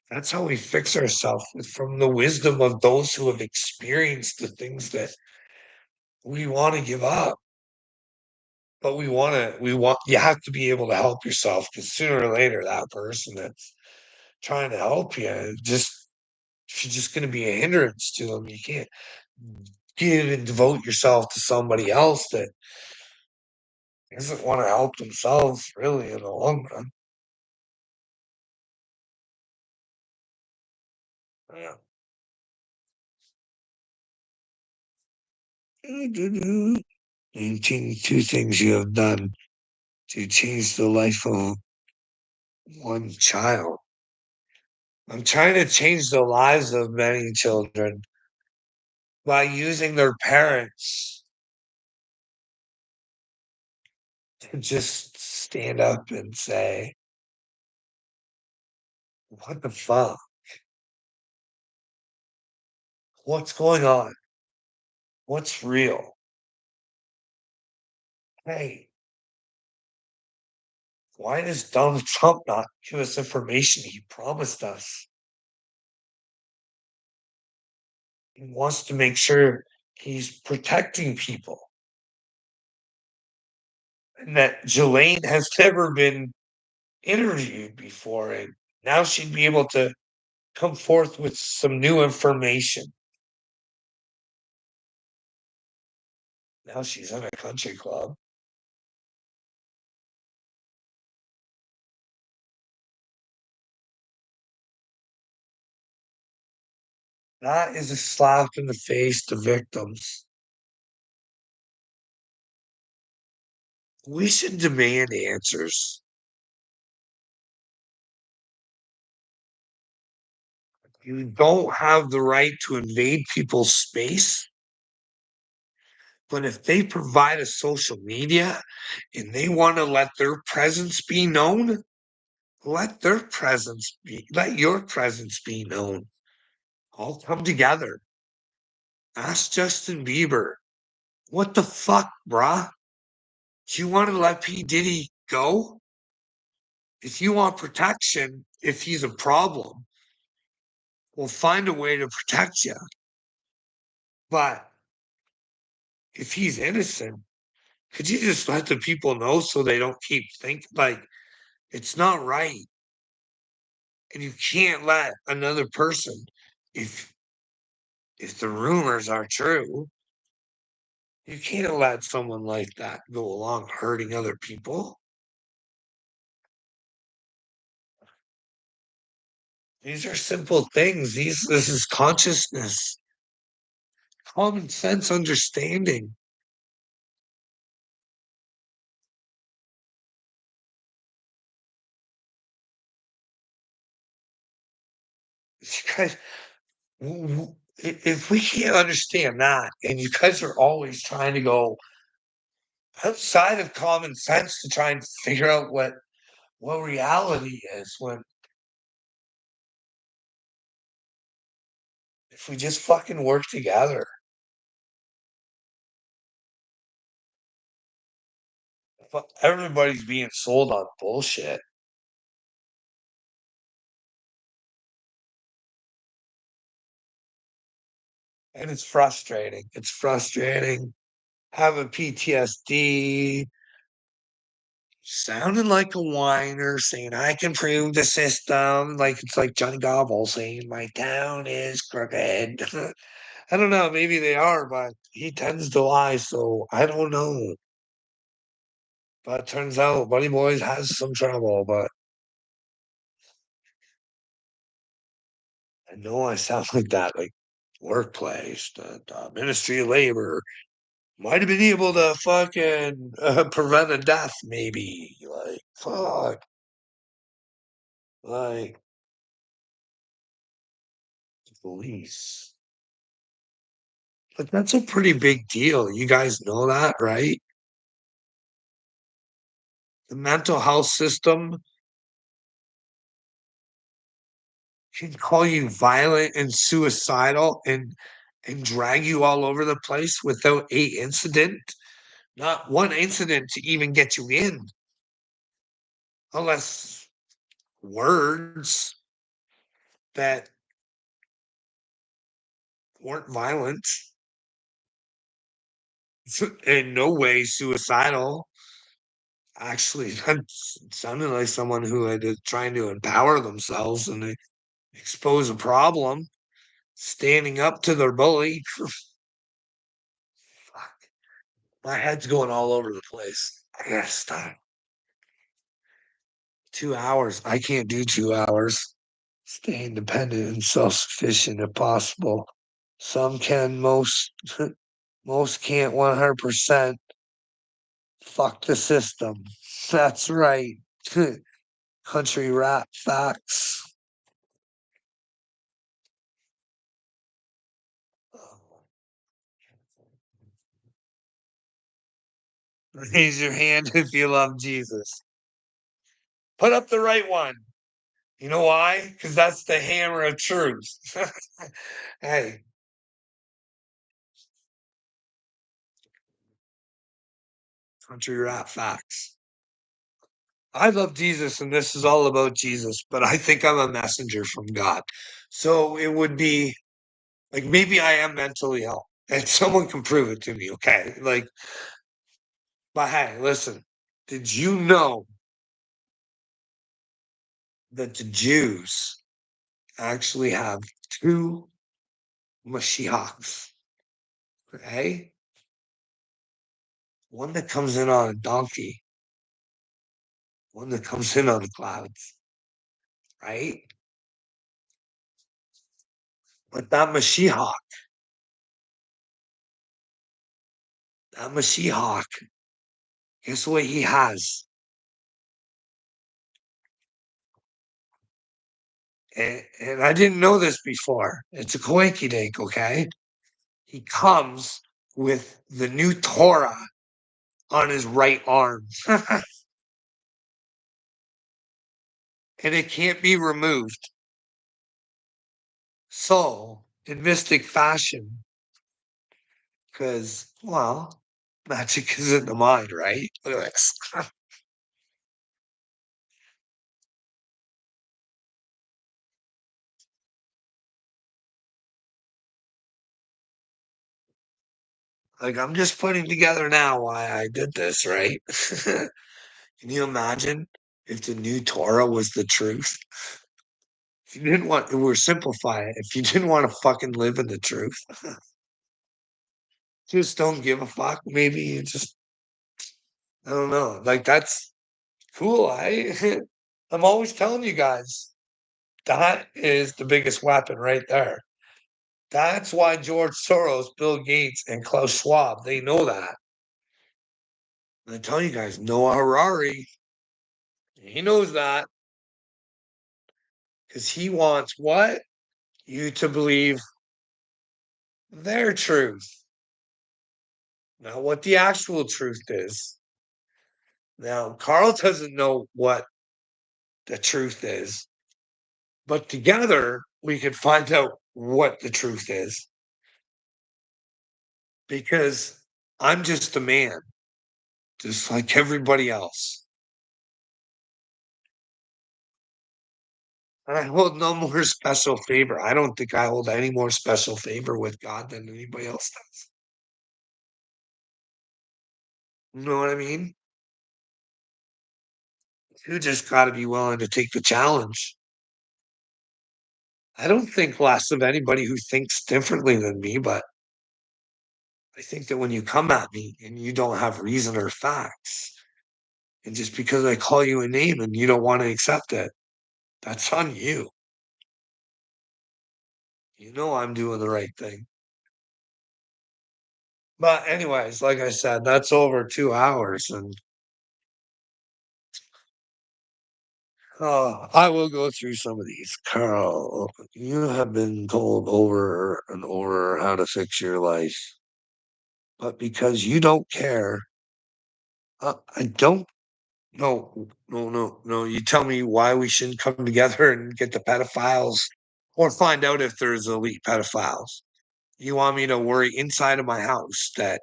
That's how we fix ourselves from the wisdom of those who have experienced the things that we want to give up. But you have to be able to help yourself because sooner or later, that person that's trying to help you if you're just going to be a hindrance to them, you can't give and devote yourself to somebody else that doesn't want to help themselves really in the long run. Yeah. 19 things you have done to change the life of one child. I'm trying to change the lives of many children by using their parents to just stand up and say, what the fuck? What's going on? What's real? Hey, why does Donald Trump not give us information he promised us? He wants to make sure he's protecting people and that Jelaine has never been interviewed before. And now she'd be able to come forth with some new information. Now she's in a country club. That is a slap in the face to victims. We should demand answers. You don't have the right to invade people's space. But if they provide a social media and they want to let their presence be known, let your presence be known. All come together. Ask Justin Bieber. What the fuck, brah? Do you want to let P. Diddy go? If you want protection, if he's a problem, we'll find a way to protect you. But if he's innocent, could you just let the people know so they don't keep thinking like it's not right? And you can't let another person, if if the rumors are true, you can't let someone like that go along hurting other people. These are simple things. This is consciousness, common sense understanding. You guys, if we can't understand that, and you guys are always trying to go outside of common sense to try and figure out what reality is, when if we just fucking work together. But everybody's being sold on bullshit. And it's frustrating. It's frustrating. Having PTSD, sounding like a whiner, saying I can prove the system. Like it's like Johnny Gobble saying my town is crooked. I don't know, maybe they are, but he tends to lie, so I don't know. But it turns out Buddy Boys has some trouble, but I know I sound like that, like workplace, the Ministry of Labor might have been able to fucking prevent a death, maybe. Like, fuck. Like, police. Like, that's a pretty big deal. You guys know that, right? The mental health system can call you violent and suicidal and drag you all over the place without a incident. Not one incident to even get you in, unless words that weren't violent, in no way suicidal. Actually, that sounded like someone who had trying to empower themselves and they expose a problem, standing up to their bully. Fuck, my head's going all over the place. I gotta stop. 2 hours. I can't do 2 hours. Stay independent and self-sufficient if possible. Some can, most can't 100%. Fuck the system. That's right. Country rap facts. Raise your hand if you love Jesus. Put up the right one. You know why? Because that's the hammer of truth. Hey, country rap facts. I love Jesus, and this is all about Jesus, but I think I'm a messenger from God. So it would be like maybe I am mentally ill, and someone can prove it to me. Okay. Like, but hey, listen, did you know that the Jews actually have two Mashiachs? Okay. One that comes in on a donkey, one that comes in on the clouds, right? But that Mashiach, guess what he has? And I didn't know this before. It's a coinkydink, okay? He comes with the new Torah on his right arm. And it can't be removed. So, in mystic fashion, because, well, magic is in the mind, right? Look at this. Like, I'm just putting together now why I did this, right? Can you imagine if the new Torah was the truth? If you didn't want, we're simplify it. If you didn't want to fucking live in the truth, just don't give a fuck. Maybe you just, I don't know. Like, that's cool. I'm always telling you guys that is the biggest weapon right there. That's why George Soros, Bill Gates, and Klaus Schwab, they know that. And I tell you guys, Noah Harari, he knows that because he wants what? You to believe their truth, not what the actual truth is. Now, Carl doesn't know what the truth is, but together we could find out what the truth is because I'm just a man, just like everybody else. And I hold no more special favor. I don't think I hold any more special favor with God than anybody else does. You know what I mean? You just got to be willing to take the challenge. I don't think less of anybody who thinks differently than me, but I think that when you come at me and you don't have reason or facts, and just because I call you a name and you don't want to accept it, that's on you. You know I'm doing the right thing. But anyways, like I said, that's over 2 hours, and I will go through some of these. Carl, you have been told over and over how to fix your life, but because you don't care, I don't. No, no, no, no. You tell me why we shouldn't come together and get the pedophiles or find out if there's elite pedophiles. You want me to worry inside of my house that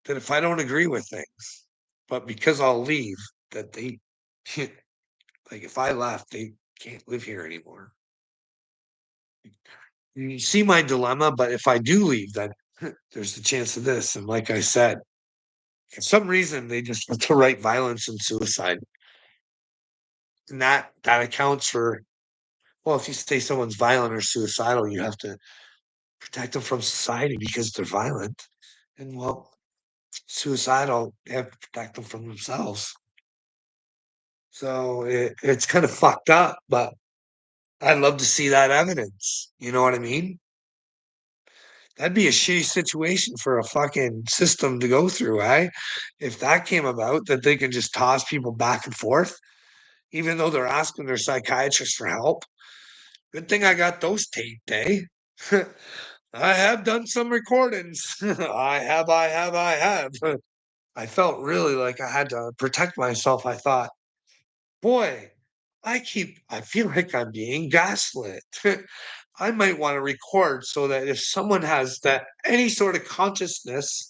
if I don't agree with things, but because I'll leave, that they can't, like if I left, they can't live here anymore. You see my dilemma, but if I do leave, then there's the chance of this. And like I said, for some reason they just want to write violence and suicide. And that accounts for, well, if you say someone's violent or suicidal, you have to protect them from society because they're violent. And well, suicidal, they have to protect them from themselves. So it's kind of fucked up, but I'd love to see that evidence. You know what I mean? That'd be a shitty situation for a fucking system to go through, eh? If that came about, that they can just toss people back and forth, even though they're asking their psychiatrist for help. Good thing I got those taped, eh? I have done some recordings. I have. I felt really like I had to protect myself. I thought, boy, I feel like I'm being gaslit. I might want to record so that if someone has that any sort of consciousness,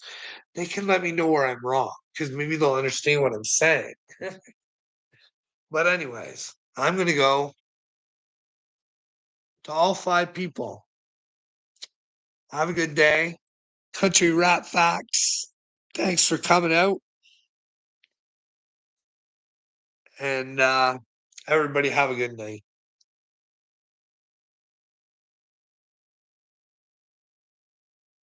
they can let me know where I'm wrong because maybe they'll understand what I'm saying. But anyways, I'm gonna go to all 5 people. Have a good day. Country Rap Facts. Thanks for coming out. And everybody have a good night.